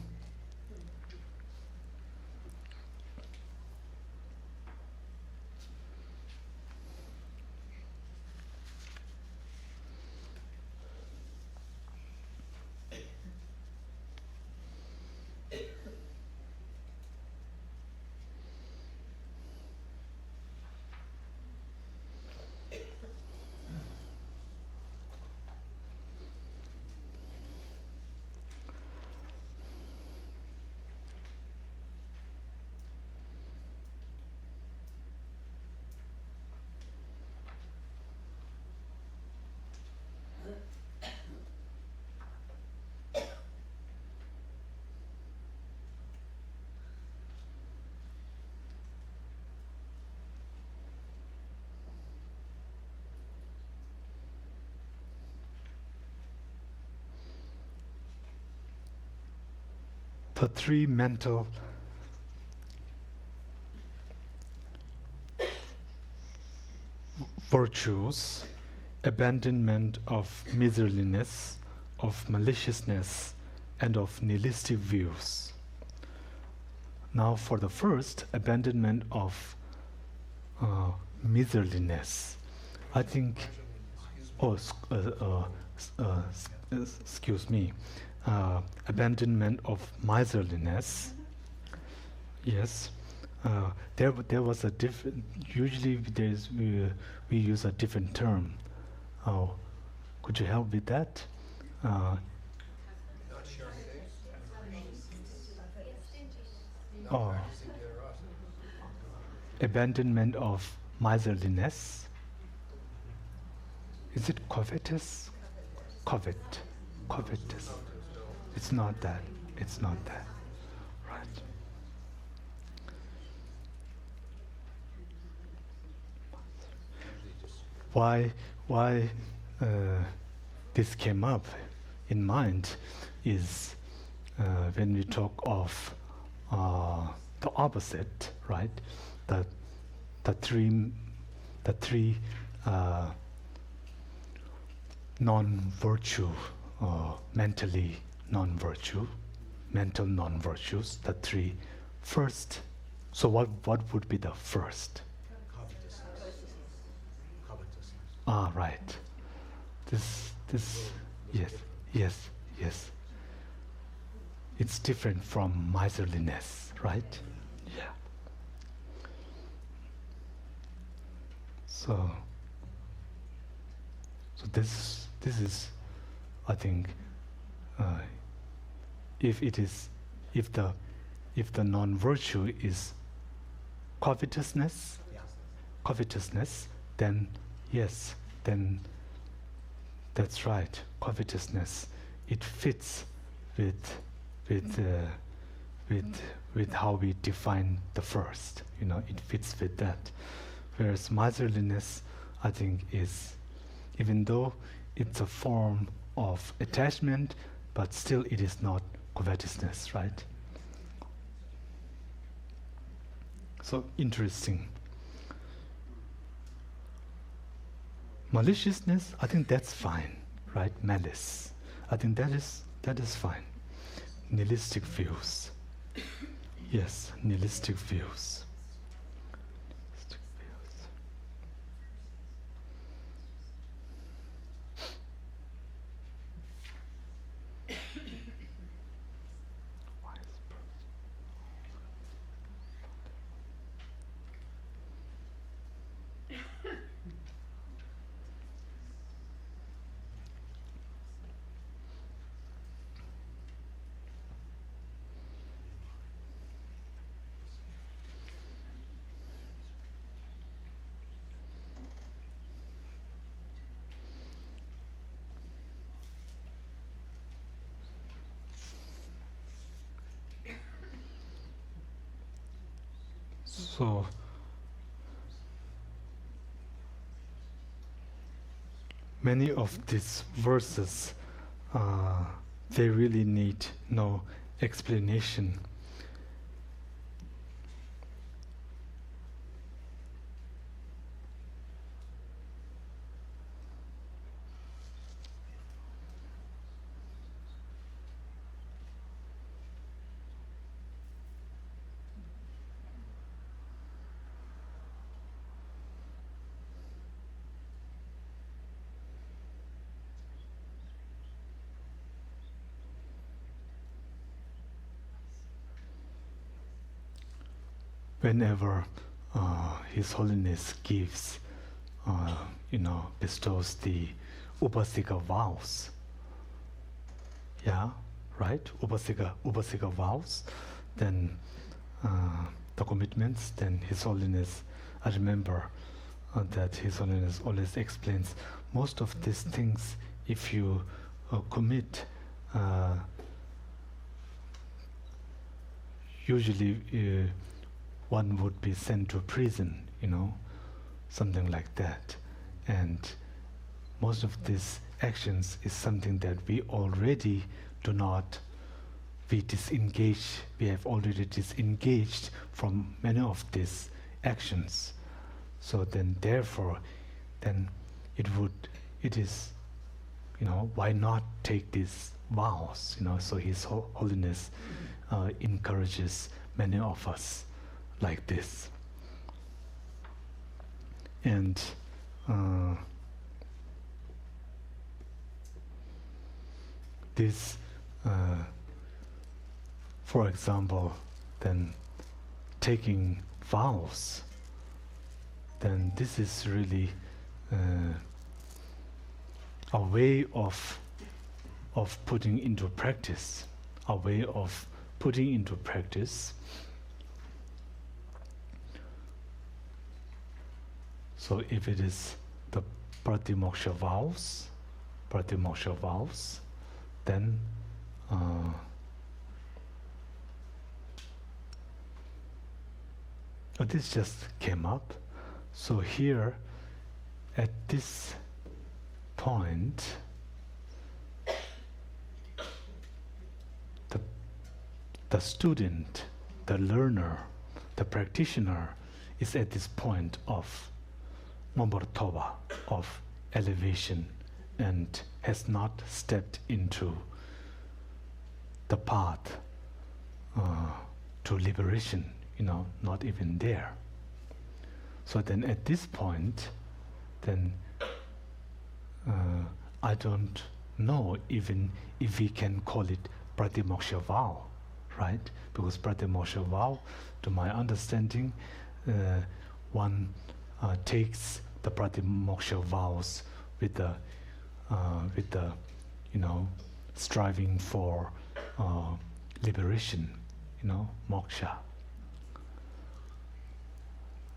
The three mental virtues: abandonment of miserliness, of maliciousness, and of nihilistic views. Now for the first, abandonment of miserliness. I think, excuse me, abandonment of miserliness. Yes, there was a different. Usually, we use a different term. Oh, could you help with that? Oh, abandonment of miserliness. Is it covetous? Covetous. It's not that. It's not that. Right. Why this came up in mind is when we talk of the opposite, right? The three non-virtue, mentally non-virtue, mental non-virtues, the three first. So what would be the first? Ah, right. This yes. It's different from miserliness, right? Yeah. So this is, I think, if the non-virtue is covetousness, then yes, then that's right. Covetousness, it fits with how we define the first. It fits with that. Whereas miserliness, I think, is, even though it's a form of attachment, but still it is not covetousness, right? So interesting. Maliciousness, I think that's fine, right? Malice, I think that is fine. Nihilistic views, yes, nihilistic views. So many of these verses they really need no explanation. Whenever His Holiness gives, bestows the Upasika vows, yeah, right? Upasika vows, then the commitments, then His Holiness, I remember that His Holiness always explains most of these things, if you commit, usually one would be sent to prison, something like that. And most of these actions is something that we already do not, we have already disengaged from many of these actions. So then therefore, then it is, why not take these vows, so His Holiness encourages many of us like this. And this, for example, then taking vows, then this is really a way of putting into practice, So if it is the pratimoksha vows, then this just came up. So here, at this point, the student, the learner, the practitioner is at this point of Momortova, of elevation, and has not stepped into the path to liberation, not even there. So then at this point, then I don't know even if we can call it pratimoksha vow, right? Because pratimoksha vow, to my understanding, one takes the pratimoksha vows with the striving for liberation, moksha.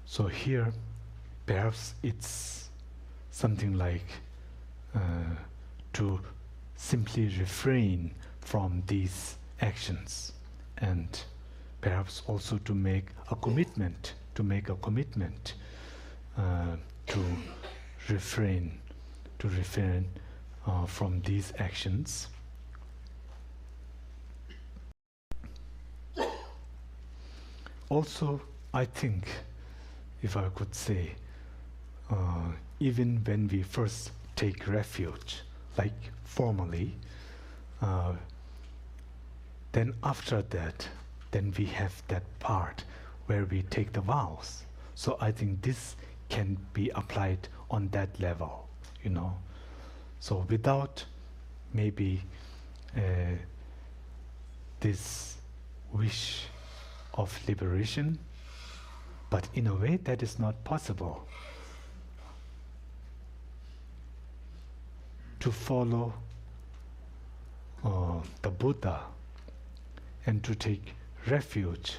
So here, perhaps it's something like to simply refrain from these actions, and perhaps also to make a commitment, to refrain from these actions. Also, I think, if I could say, even when we first take refuge, like formally, then after that, then we have that part where we take the vows. So I think this can be applied on that level, So without maybe this wish of liberation, but in a way that is not possible, to follow the Buddha and to take refuge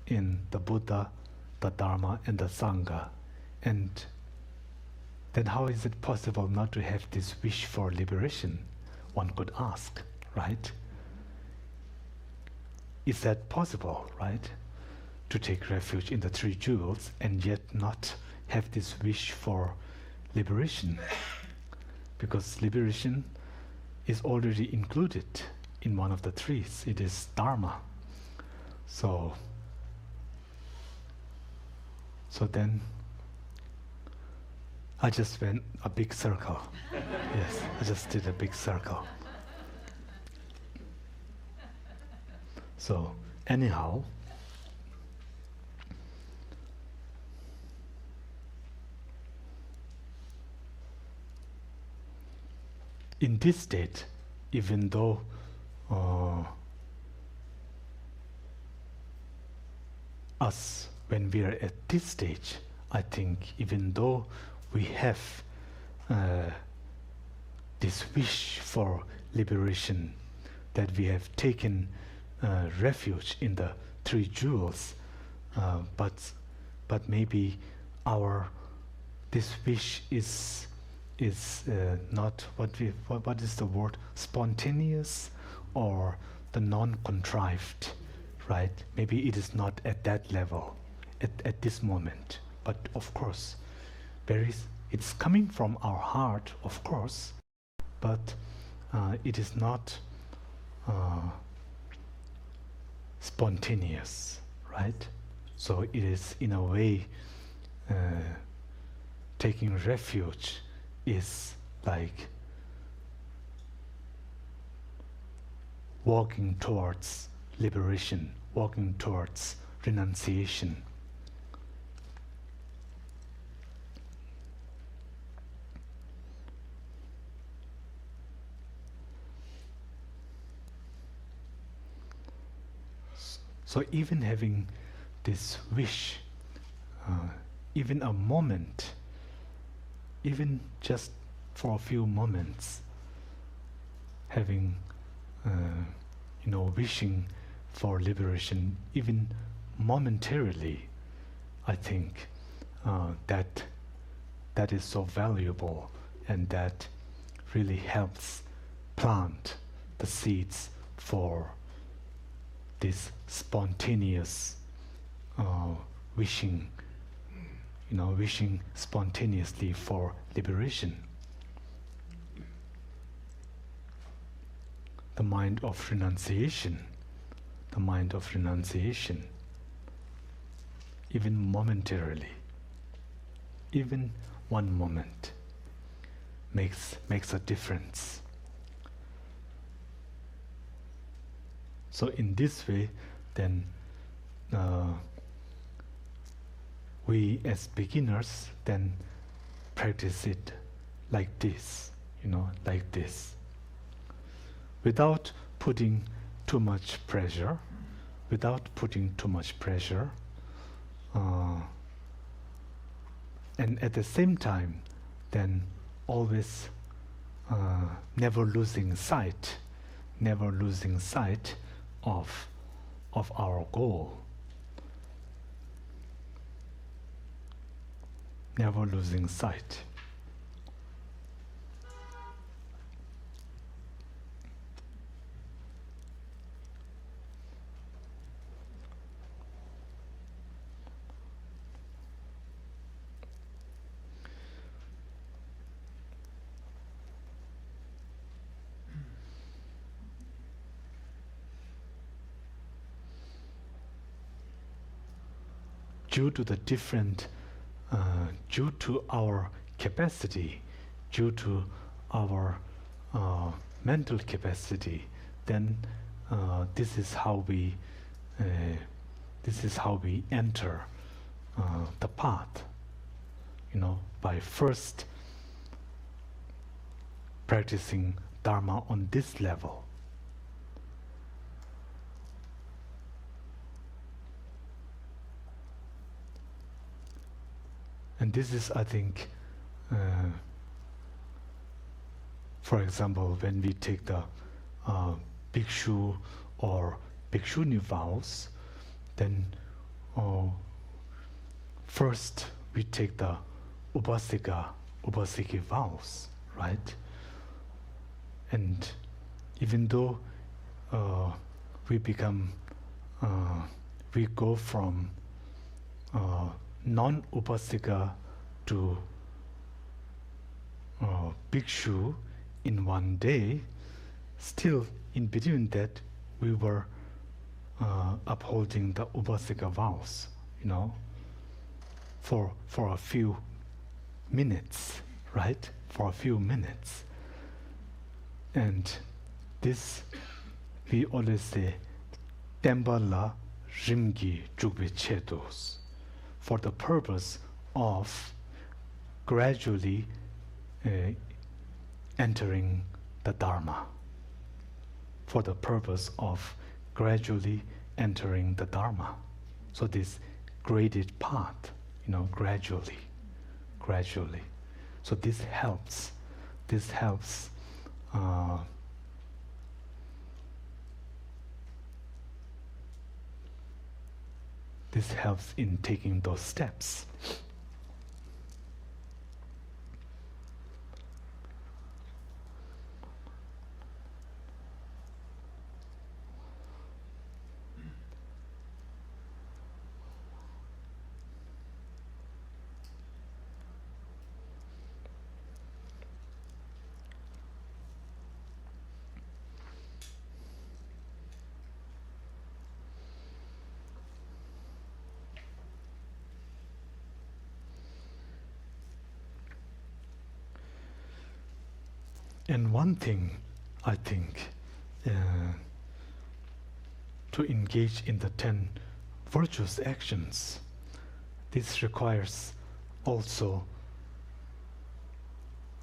in the Buddha, the Dharma, and the Sangha. And then how is it possible not to have this wish for liberation? One could ask, right? Is that possible, right? To take refuge in the three jewels and yet not have this wish for liberation? Because liberation is already included in one of the trees. It is Dharma. So then I just went a big circle. Yes, I just did a big circle. So anyhow, in this state, even though us, when we are at this stage, I think even though we have this wish for liberation, that we have taken refuge in the three jewels, but maybe this wish is not what is the word, spontaneous or the non-contrived, right? Maybe it is not at that level at this moment, but of course it's coming from our heart, of course, but it is not spontaneous, right? So it is in a way taking refuge is like walking towards liberation, walking towards renunciation. So even having this wish, even a moment, even just for a few moments, having, wishing for liberation, even momentarily, I think that is so valuable, and that really helps plant the seeds for this spontaneous wishing, wishing spontaneously for liberation. The mind of renunciation, even momentarily, even one moment makes a difference. So in this way, then we as beginners then practice it like this, like this, without putting too much pressure, and at the same time, then always never losing sight of our goal. Never losing sight. Due to our capacity, due to our mental capacity, then this is how we enter the path. By first practicing Dharma on this level. And this is, I think, for example, when we take the bhikshu or bhikshuni vows, then first we take the upasiki vows, right? And even though we go from non-upasika to bhikshu in one day, still in between that we were upholding the Upasika vows, for a few minutes, right? For a few minutes. And this, we always say, Temba la rimgi jugbe chetos, for the purpose of gradually entering the Dharma. For the purpose of gradually entering the Dharma. So this graded path, gradually. So this helps. This helps in taking those steps. And one thing, I think, to engage in the 10 virtuous actions, this requires also,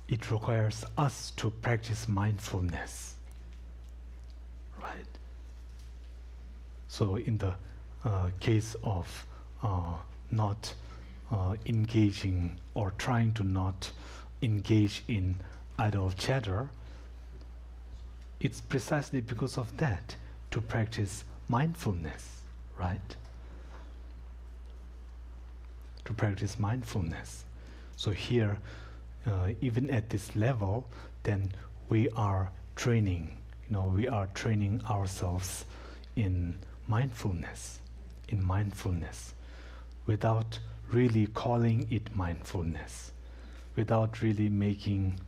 it requires us to practice mindfulness, right? So in the case of not engaging or trying to not engage in idle chatter, it's precisely because of that, to practice mindfulness, right? To practice mindfulness. So here, even at this level, then we are training, we are training ourselves in mindfulness, without really calling it mindfulness, without really making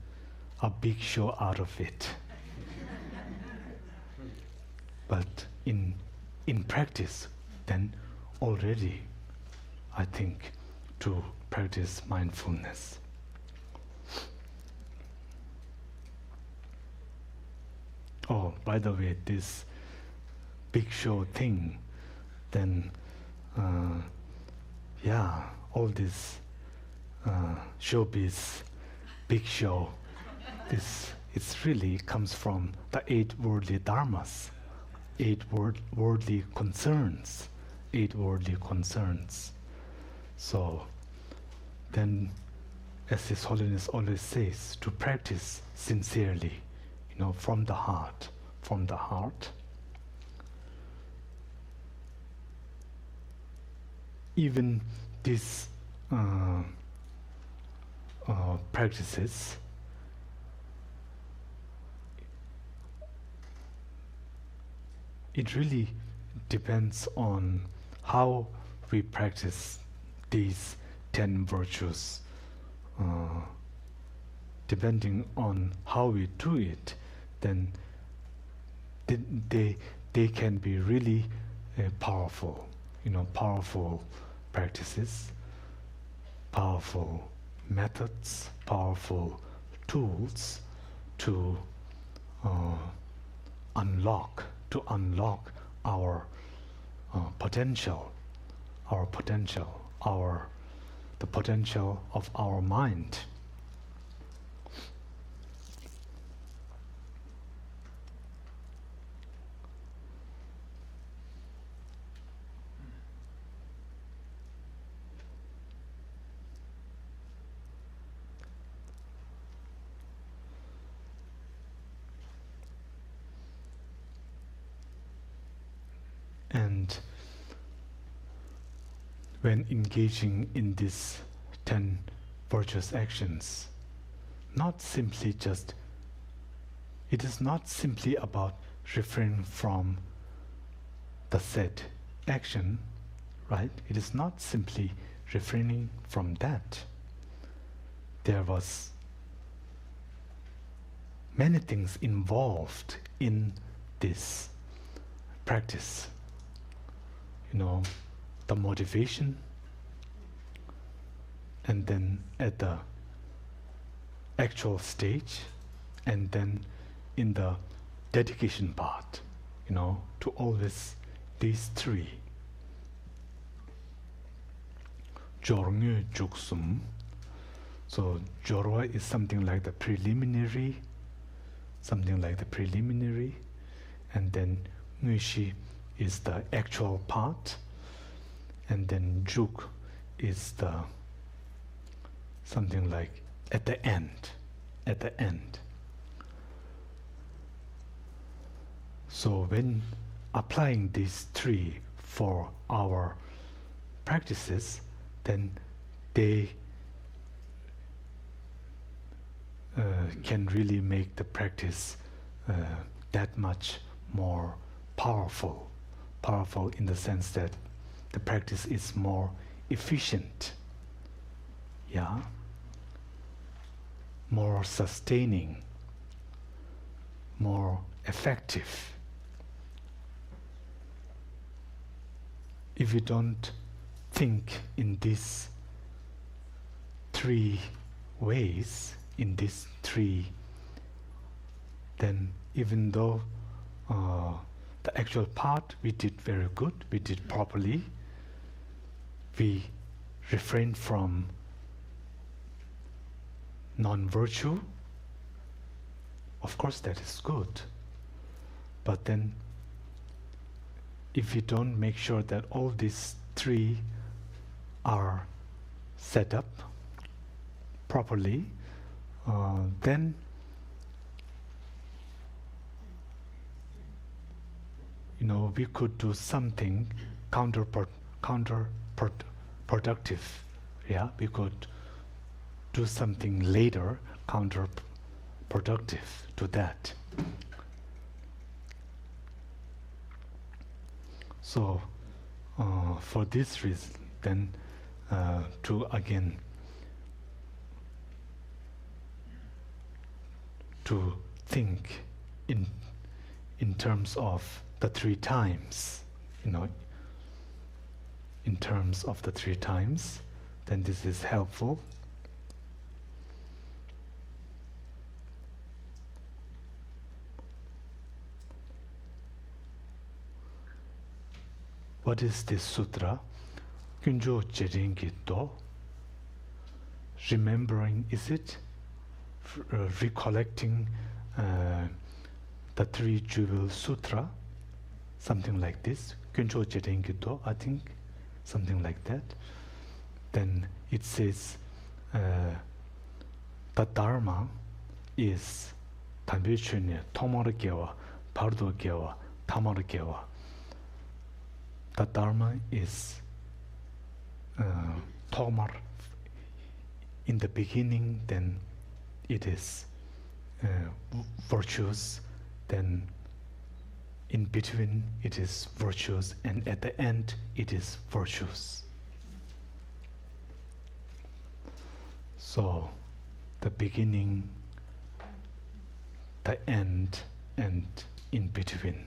a big show out of it. But in practice, then already, I think, to practice mindfulness. Oh, by the way, this big show thing, then, all this showbiz, big show, it really comes from the 8 worldly dharmas, 8 worldly concerns. So then, as His Holiness always says, to practice sincerely, from the heart. Even these practices, it really depends on how we practice these 10 virtues. Depending on how we do it, then they can be really powerful, powerful practices, powerful methods, powerful tools to unlock our potential, the potential of our mind. And when engaging in these 10 virtuous actions, it is not simply about refraining from the said action, right? It is not simply refraining from that. There was many things involved in this practice. The motivation, and then at the actual stage, and then in the dedication part, to always these three. Jorngu Juksum. So Jorwa is something like the preliminary, and then Ngushi is the actual part, and then Juk is the something like at the end. So when applying these three for our practices, then they can really make the practice that much more powerful in the sense that the practice is more efficient, more sustaining, more effective. If you don't think in these three ways, then even though the actual part we did very good, we did properly, we refrain from non-virtue, of course that is good. But then if you don't make sure that all these three are set up properly, then we could do something counterproductive. We could do something later counterproductive to that. So for this reason, then to again to think in terms of the three times, in terms of the three times, then this is helpful. What is this sutra? Kunjo Jeringi Do. Remembering, is it? Recollecting the three jewel sutra, something like this. Kunjo Jeringi Do, I think, something like that. Then it says the Dharma is Tanbechunye, Tomaragewa, Pardogewa, Tamaragewa. The Dharma is Tomar in the beginning, then it is virtuous, then in between it is virtuous, and at the end it is virtuous. So the beginning, the end, and in between.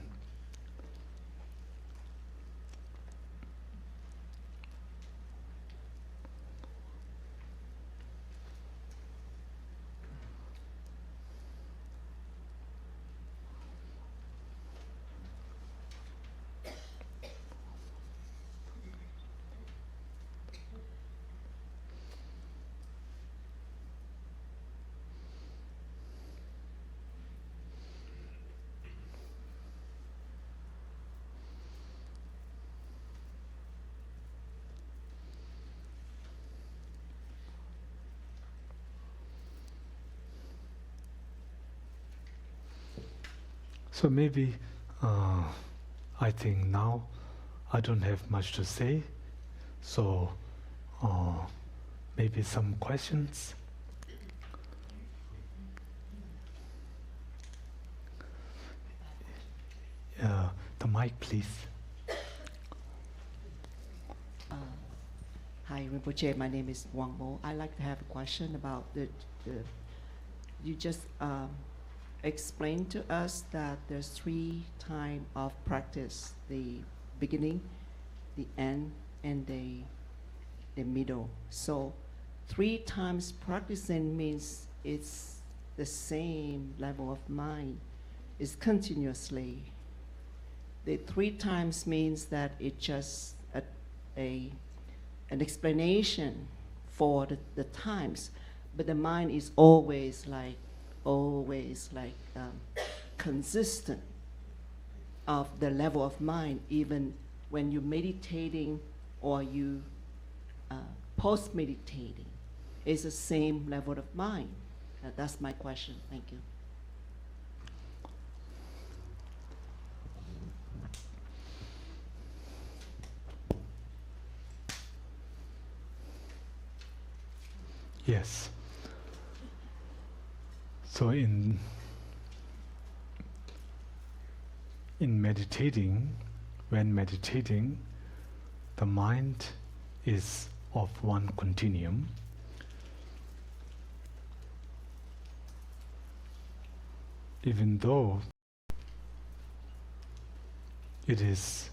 So maybe I think now I don't have much to say, so maybe some questions. The mic, please. Hi, Rinpoche. My name is Wang Mo. I'd like to have a question about you just explained to us that there's 3 types of practice: the beginning, the end, and the middle. So 3 times practicing means it's the same level of mind. It's continuously. The 3 times means that it's just an explanation for the times, but the mind is always consistent of the level of mind, even when you're meditating or you post-meditating. It's the same level of mind. That's my question. Thank you. Yes. So in meditating, when meditating, the mind is of one continuum. Even though it is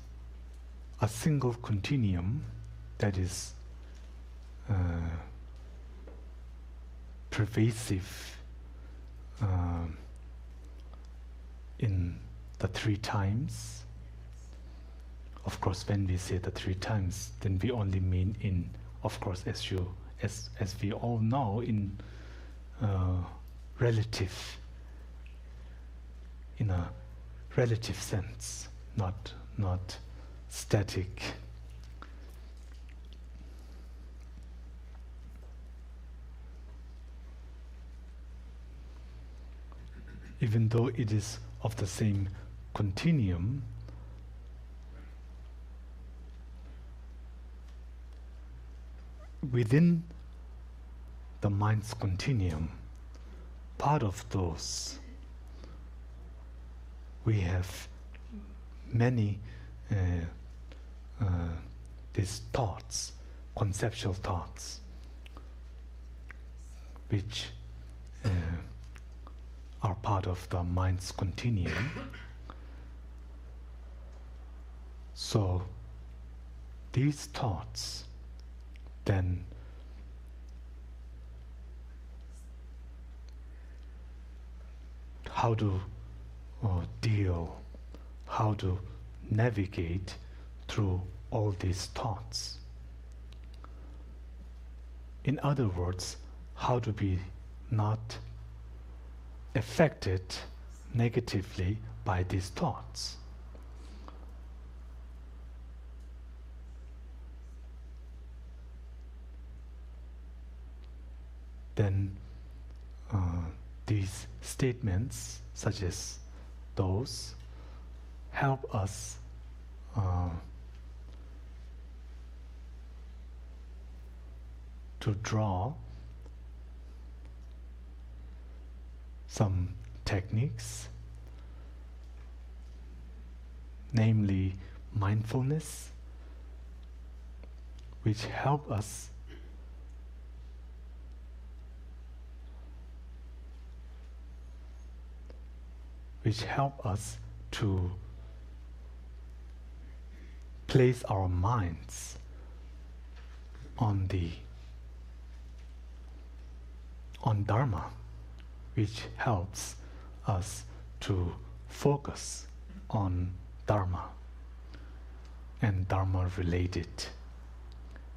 a single continuum that is pervasive in the 3 times. Of course, when we say the 3 times, then we only mean in, of course, as we all know, in relative, in a relative sense, not static. Even though it is of the same continuum, within the mind's continuum, part of those, we have many these thoughts, conceptual thoughts, which are part of the mind's continuum. So these thoughts then how to deal, how to navigate through all these thoughts. In other words, how to be not affected negatively by these thoughts. Then these statements, such as those, help us to draw some techniques, namely mindfulness, which help us to place our minds on Dharma, which helps us to focus on Dharma and Dharma-related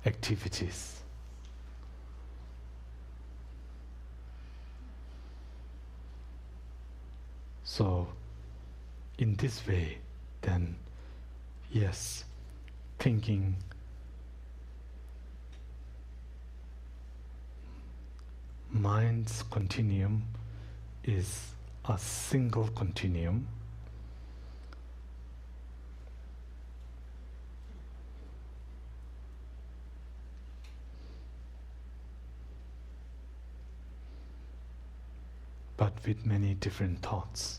activities. So, in this way, then, yes, thinking mind's continuum is a single continuum, but with many different thoughts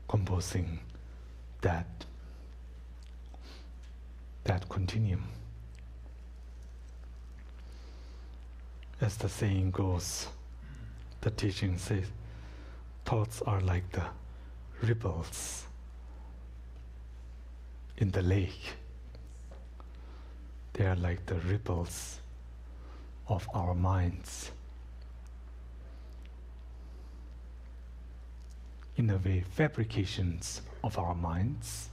composing that continuum. As the saying goes, the teaching says, thoughts are like the ripples in the lake. They are like the ripples of our minds. In a way, fabrications of our minds.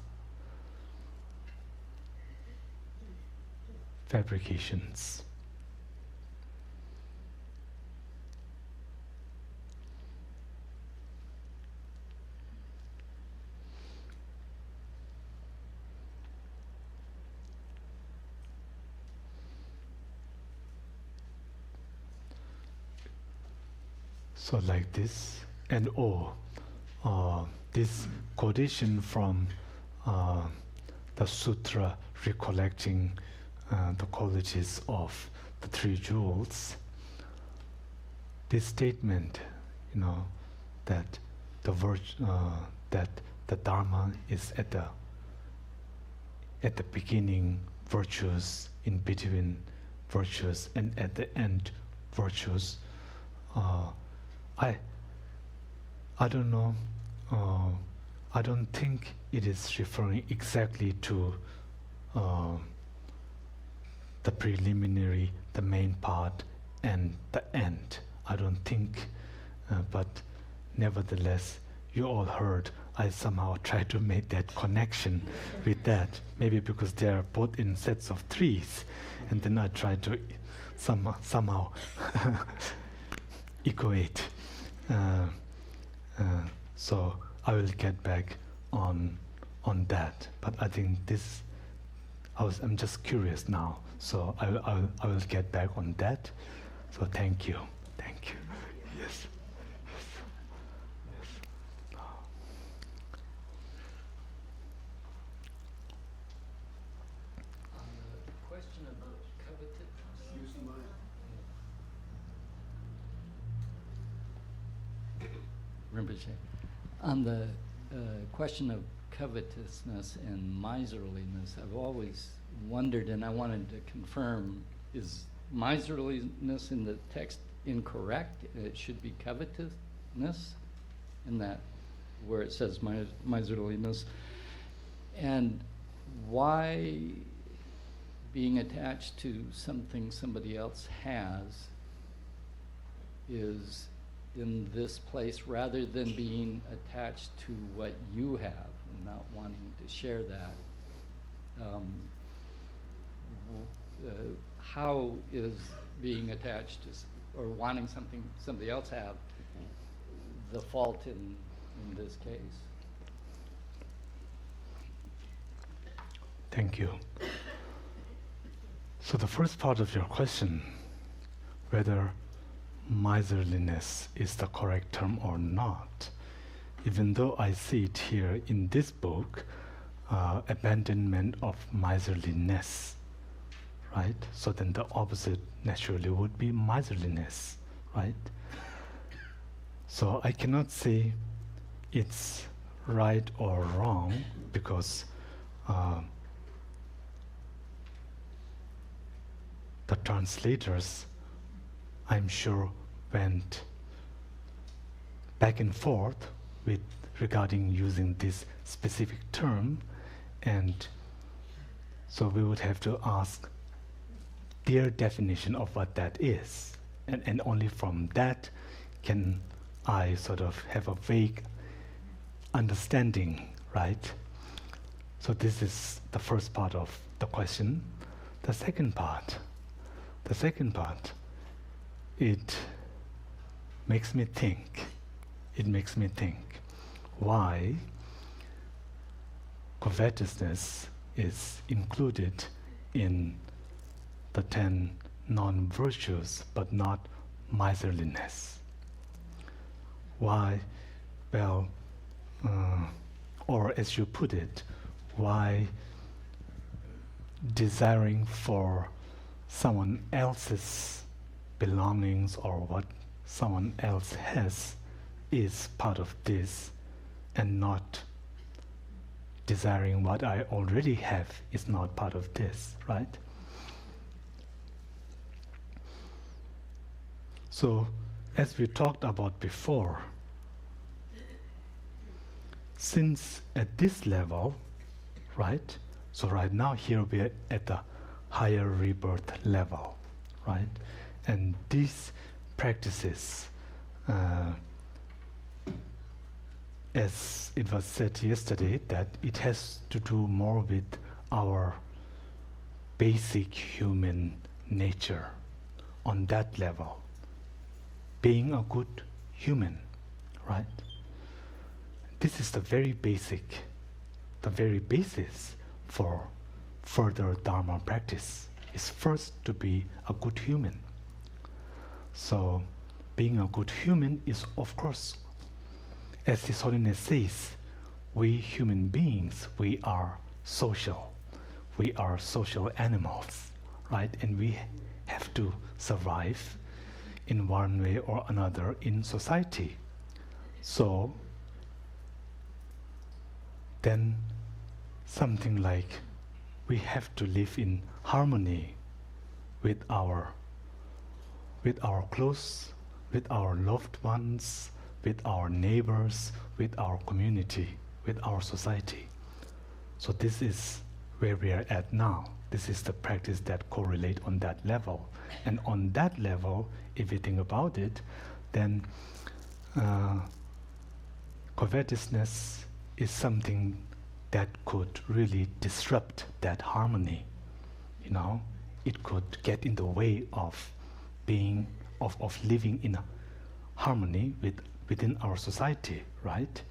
Fabrications. So like this, and this quotation from the sutra recollecting the qualities of the three jewels. This statement, that that the Dharma is at the beginning virtues, in between virtues, and at the end virtues. I don't know. I don't think it is referring exactly to the preliminary, the main part, and the end. I don't think, but nevertheless, you all heard. I somehow tried to make that connection with that. Maybe because they are both in sets of threes, and then I tried to somehow equate. So I will get back on that. But I think this, I'm just curious now. So I will get back on that. So thank you. Yes. Question about covetousness. Rinpoche. On the question of covetousness and miserliness, I've always wondered, and I wanted to confirm, is miserliness in the text incorrect? It should be covetousness in that where it says miserliness. And why being attached to something somebody else has is in this place rather than being attached to what you have and not wanting to share that. How is being attached to or wanting something somebody else have the fault in this case? Thank you. So the first part of your question, whether miserliness is the correct term or not, even though I see it here in this book, abandonment of miserliness, right? So then the opposite naturally would be miserliness, right? So I cannot say it's right or wrong because the translators, I'm sure, went back and forth with regarding using this specific term, and so we would have to ask their definition of what that is, and only from that can I sort of have a vague understanding, right? So this is the first part of the question. The second part, it makes me think why covetousness is included in the 10 non-virtues but not miserliness. Why? Well, or as you put it, why desiring for someone else's belongings or what someone else has is part of this, and not desiring what I already have is not part of this, right? So, as we talked about before, since at this level, right? So right now here we are at the higher rebirth level, right? And these practices, as it was said yesterday, that it has to do more with our basic human nature on that level, being a good human, right? This is the very basic, the very basis for further Dharma practice, is first to be a good human. So being a good human is, of course, as His Holiness says, we human beings, we are social. We are social animals, right? And we have to survive in one way or another in society. So then something like we have to live in harmony with our close, with our loved ones, with our neighbors, with our community, with our society. So this is where we are at now. This is the practice that correlate on that level. And on that level, if you think about it, then covetousness is something that could really disrupt that harmony. You know, it could get in the way of being, of living in harmony within our society, right?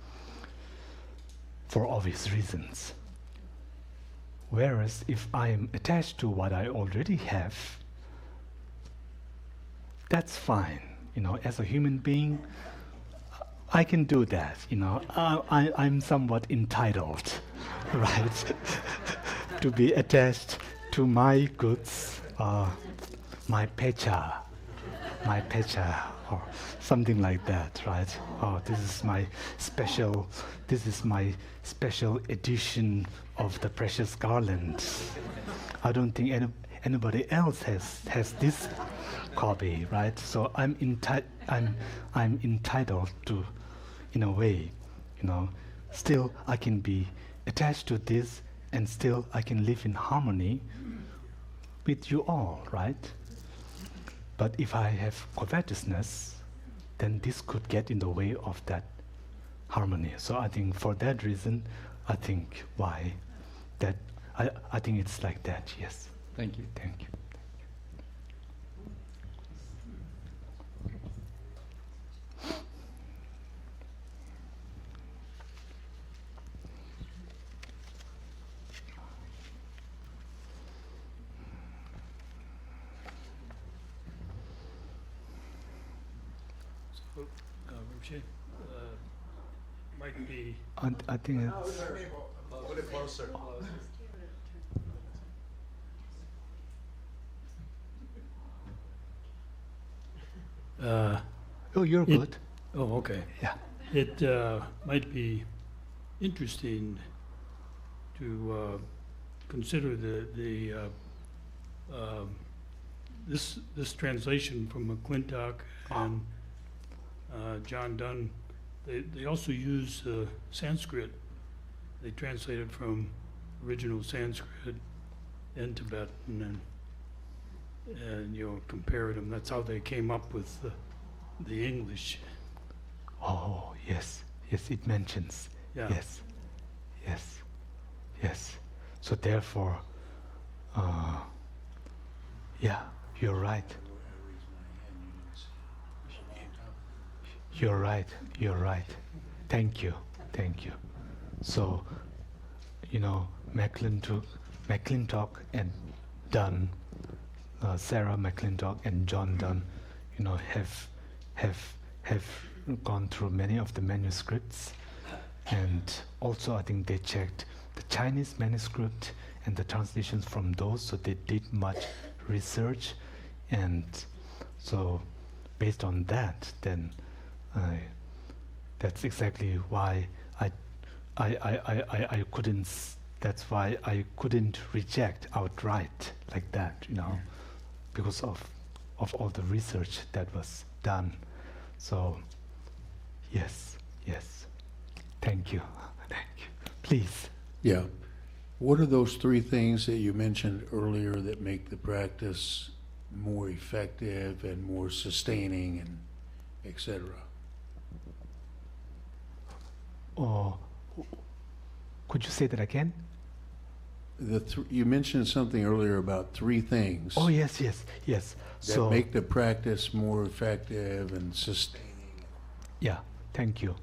For obvious reasons. Whereas if I am attached to what I already have, that's fine. You know, as a human being, I can do that. You know, I'm somewhat entitled, right, to be attached to my goods, my pecha, or something like that, right? Oh, this is my special edition of the precious Garland. I don't think anybody else has this copy, right? So I'm entitled to, in a way, you know. Still, I can be attached to this, and still I can live in harmony with you all, right? But if I have covetousness, then this could get in the way of that harmony. So I think for that reason, I think why that I think it's like that. Yes. Thank you. Thank you. Rinpoche, might be. I think it's A little closer. oh, you're It- good. Oh, okay. Yeah. It might be interesting to consider this translation from McClintock and John Donne. They also use Sanskrit. They translated from original Sanskrit and Tibetan, and you know, compared them. That's how they came up with the English. Oh, yes. Yes, it mentions. Yeah. Yes. Yes. Yes. So therefore, yeah, you're right. You're right. You're right. Thank you. Thank you. So, you know, McClintock and Dunn, Sarah McClintock and John Dunn, you know, have gone through many of the manuscripts, and also I think they checked the Chinese manuscript and the translations from those, so they did much research, and so based on that, then that's exactly why I couldn't. That's why I couldn't reject outright like that, you know, because of all the research that was done. So yes, yes, thank you. Thank you. Please. Yeah. What are those three things that you mentioned earlier that make the practice more effective and more sustaining and et cetera? Or could you say that again? You mentioned something earlier about three things Oh, yes. that make the practice more effective and sustaining. Yeah, thank you.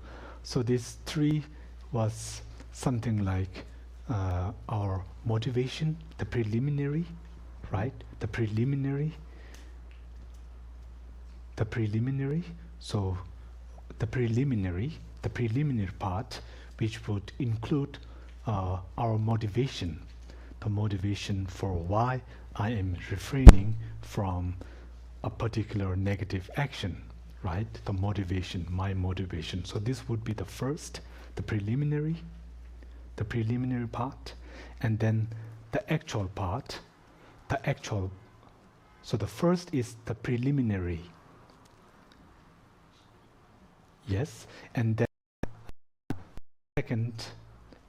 So this three was something like our motivation, the preliminary, right? The preliminary. So the preliminary part, which would include our motivation, the motivation for why I am refraining from a particular negative action, right? The motivation, my motivation. So this would be the first, the preliminary part, and then the actual part, so the first is the preliminary, yes, and then second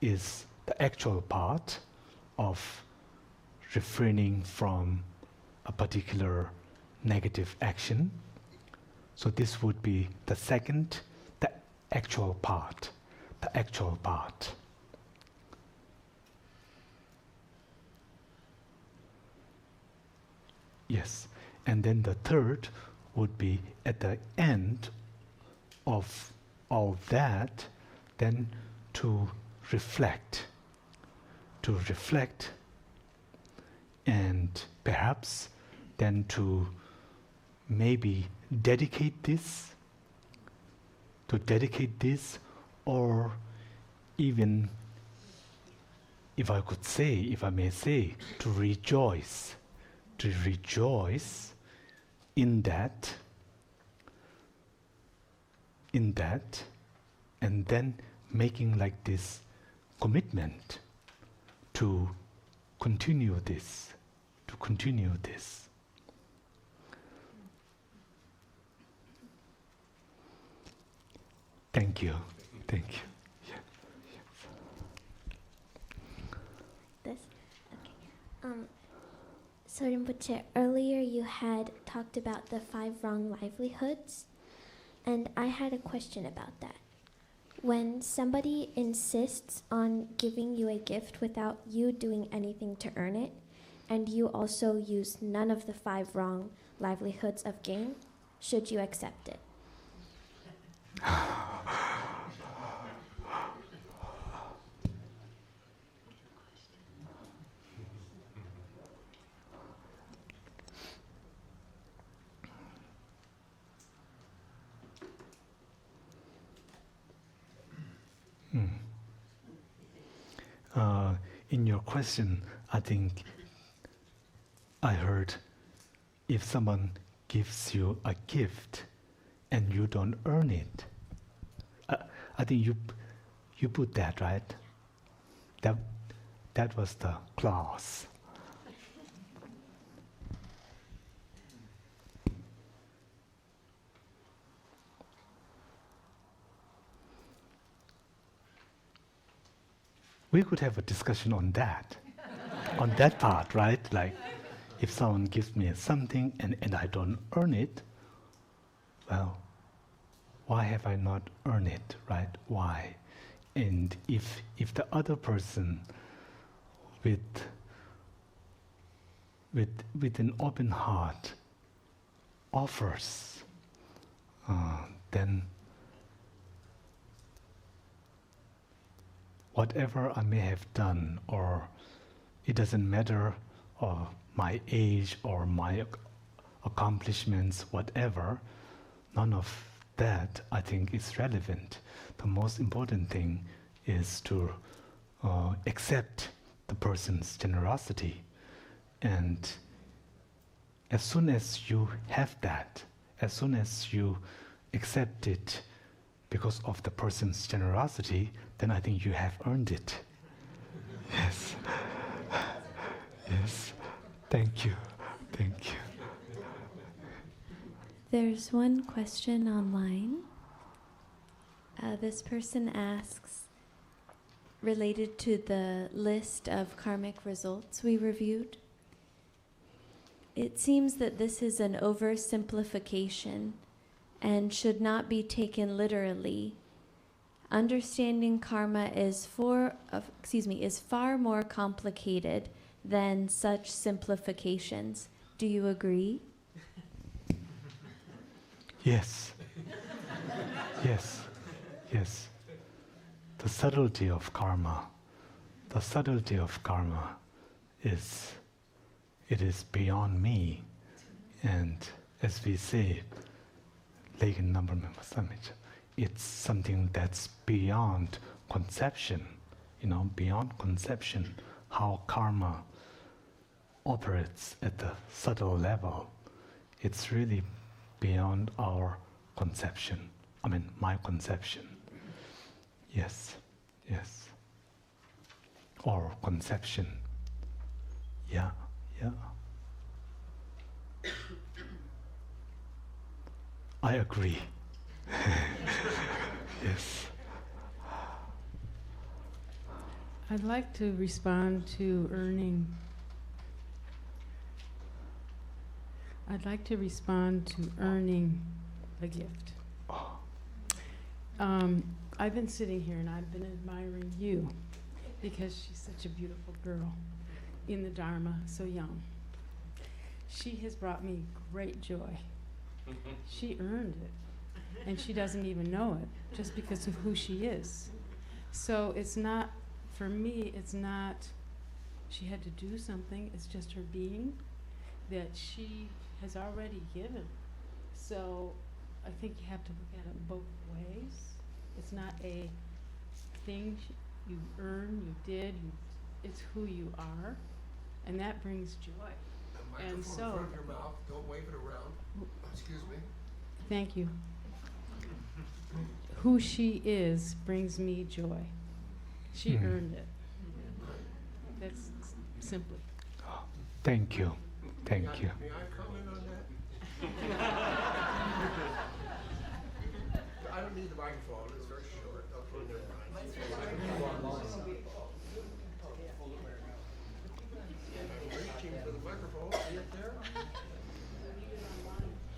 is the actual part of refraining from a particular negative action. So this would be the second, the actual part. Yes, and then the third would be at the end of all that, then to reflect, and perhaps then to maybe dedicate this, or even, if I may say, to rejoice in that, and then making like this commitment to continue this. Thank you. Yeah. This? Okay. So Rinpoche, earlier you had talked about the 5 wrong livelihoods, and I had a question about that. When somebody insists on giving you a gift without you doing anything to earn it, and you also use none of the 5 wrong livelihoods of gain, should you accept it? In your question, I think I heard, if someone gives you a gift and you don't earn it, I think you put that, right? That was the clause. We could have a discussion on that, part, right? Like, if someone gives me something and I don't earn it, well, why have I not earned it, right? Why? And if the other person with an open heart offers, then whatever I may have done, or it doesn't matter, or my age or my accomplishments, whatever, none of that I think is relevant. The most important thing is to accept the person's generosity. And as soon as you have that, as soon as you accept it because of the person's generosity, then I think you have earned it. Yes. Yes. Thank you. There's one question online. This person asks, related to the list of karmic results we reviewed. It seems that this is an oversimplification and should not be taken literally. Understanding karma is far more complicated than such simplifications. Do you agree? Yes. Yes. Yes. The subtlety of karma is, it is beyond me. And as we say, it's something that's beyond conception, beyond conception, how karma operates at the subtle level. It's really beyond our conception. My conception. Yes, yes. Or conception. Yeah. I agree. Yes. I'd like to respond to earning. A gift. I've been sitting here and I've been admiring you because she's such a beautiful girl in the Dharma, so young. She has brought me great joy. She earned it, and she doesn't even know it, just because of who she is. So it's not, for me, it's not, she had to do something, it's just her being that she has already given. So I think you have to look at it both ways. It's not a thing you earn, you did, it's who you are, and that brings joy. And so, in front of your mouth, don't wave it around. Excuse me. Thank you. Who she is brings me joy. She earned it. That's simply. Thank you. Thank you. May I comment on that? I don't need the microphone. It's very short. Okay, never mind. Reaching for the microphone. See it there?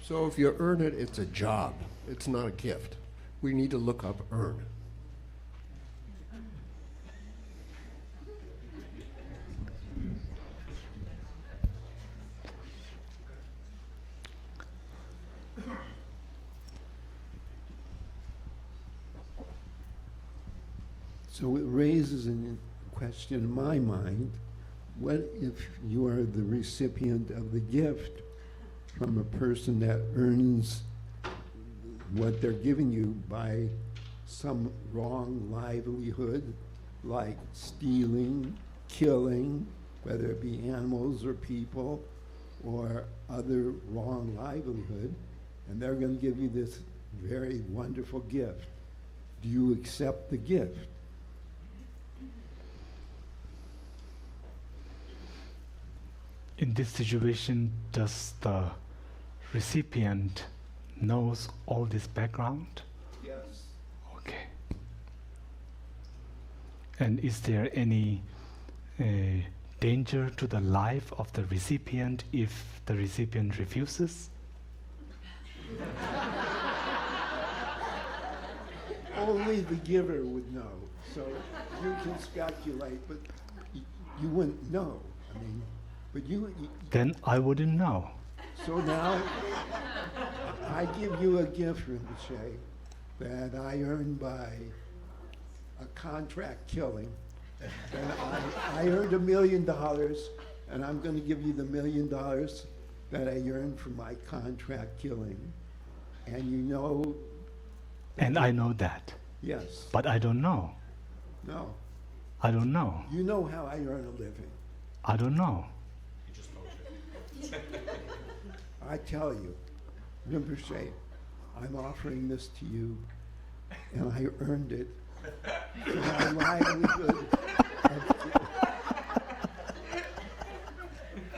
So if you earn it, it's a job. It's not a gift. We need to look up earn. So it raises a question in my mind, what if you are the recipient of the gift from a person that earns what they're giving you by some wrong livelihood, like stealing, killing, whether it be animals or people, or other wrong livelihood, and they're going to give you this very wonderful gift. Do you accept the gift? In this situation, does the recipient knows all this background? Yes. Okay. And is there any danger to the life of the recipient if the recipient refuses? Only the giver would know. So you can speculate, but you wouldn't know. I mean, but you Then I wouldn't know. So now, I give you a gift, Rinpoche, that I earned by a contract killing. And I earned $1 million, and I'm going to give you the $1 million that I earned from my contract killing. And you know. And I know that. Yes. But I don't know. No. I don't know. You know how I earn a living. I don't know. I tell you, Rinpoche, I'm offering this to you, and I earned it. My livelihood.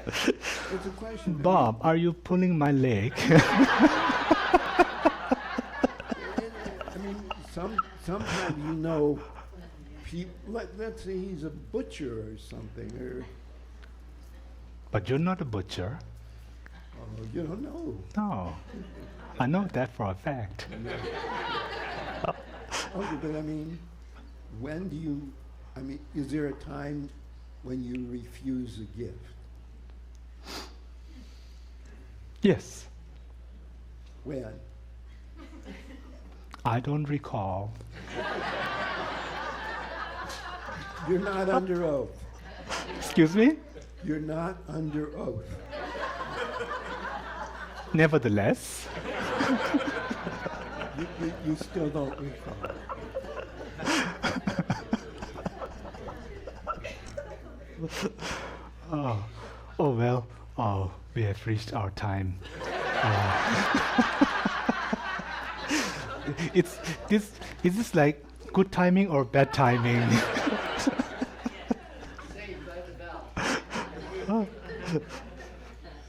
It's a question. Bob, are you pulling my leg? I mean, sometimes you know let's say he's a butcher or something, or But you're not a butcher. you don't know. No. I know that for a fact. Okay, but I mean, when do you? I mean, is there a time when you refuse a gift? Yes. When? I don't recall. You're not under oath. Excuse me? You're not under oath. Nevertheless, You still don't recall. oh well, we have reached our time. Is this like good timing or bad timing?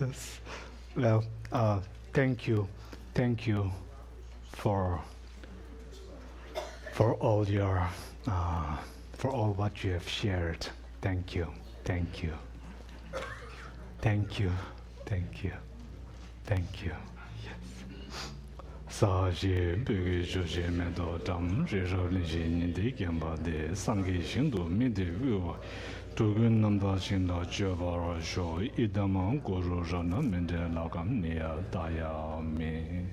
Yes. Well, thank you for all your for all what you have shared. Thank you. Yes. Sa je bege je me do dam je je ni de gyamba de sangge shindu mi de wu tu gun nam da shin da je ba ro sho idama go ro na men de la gam ne ya da ya me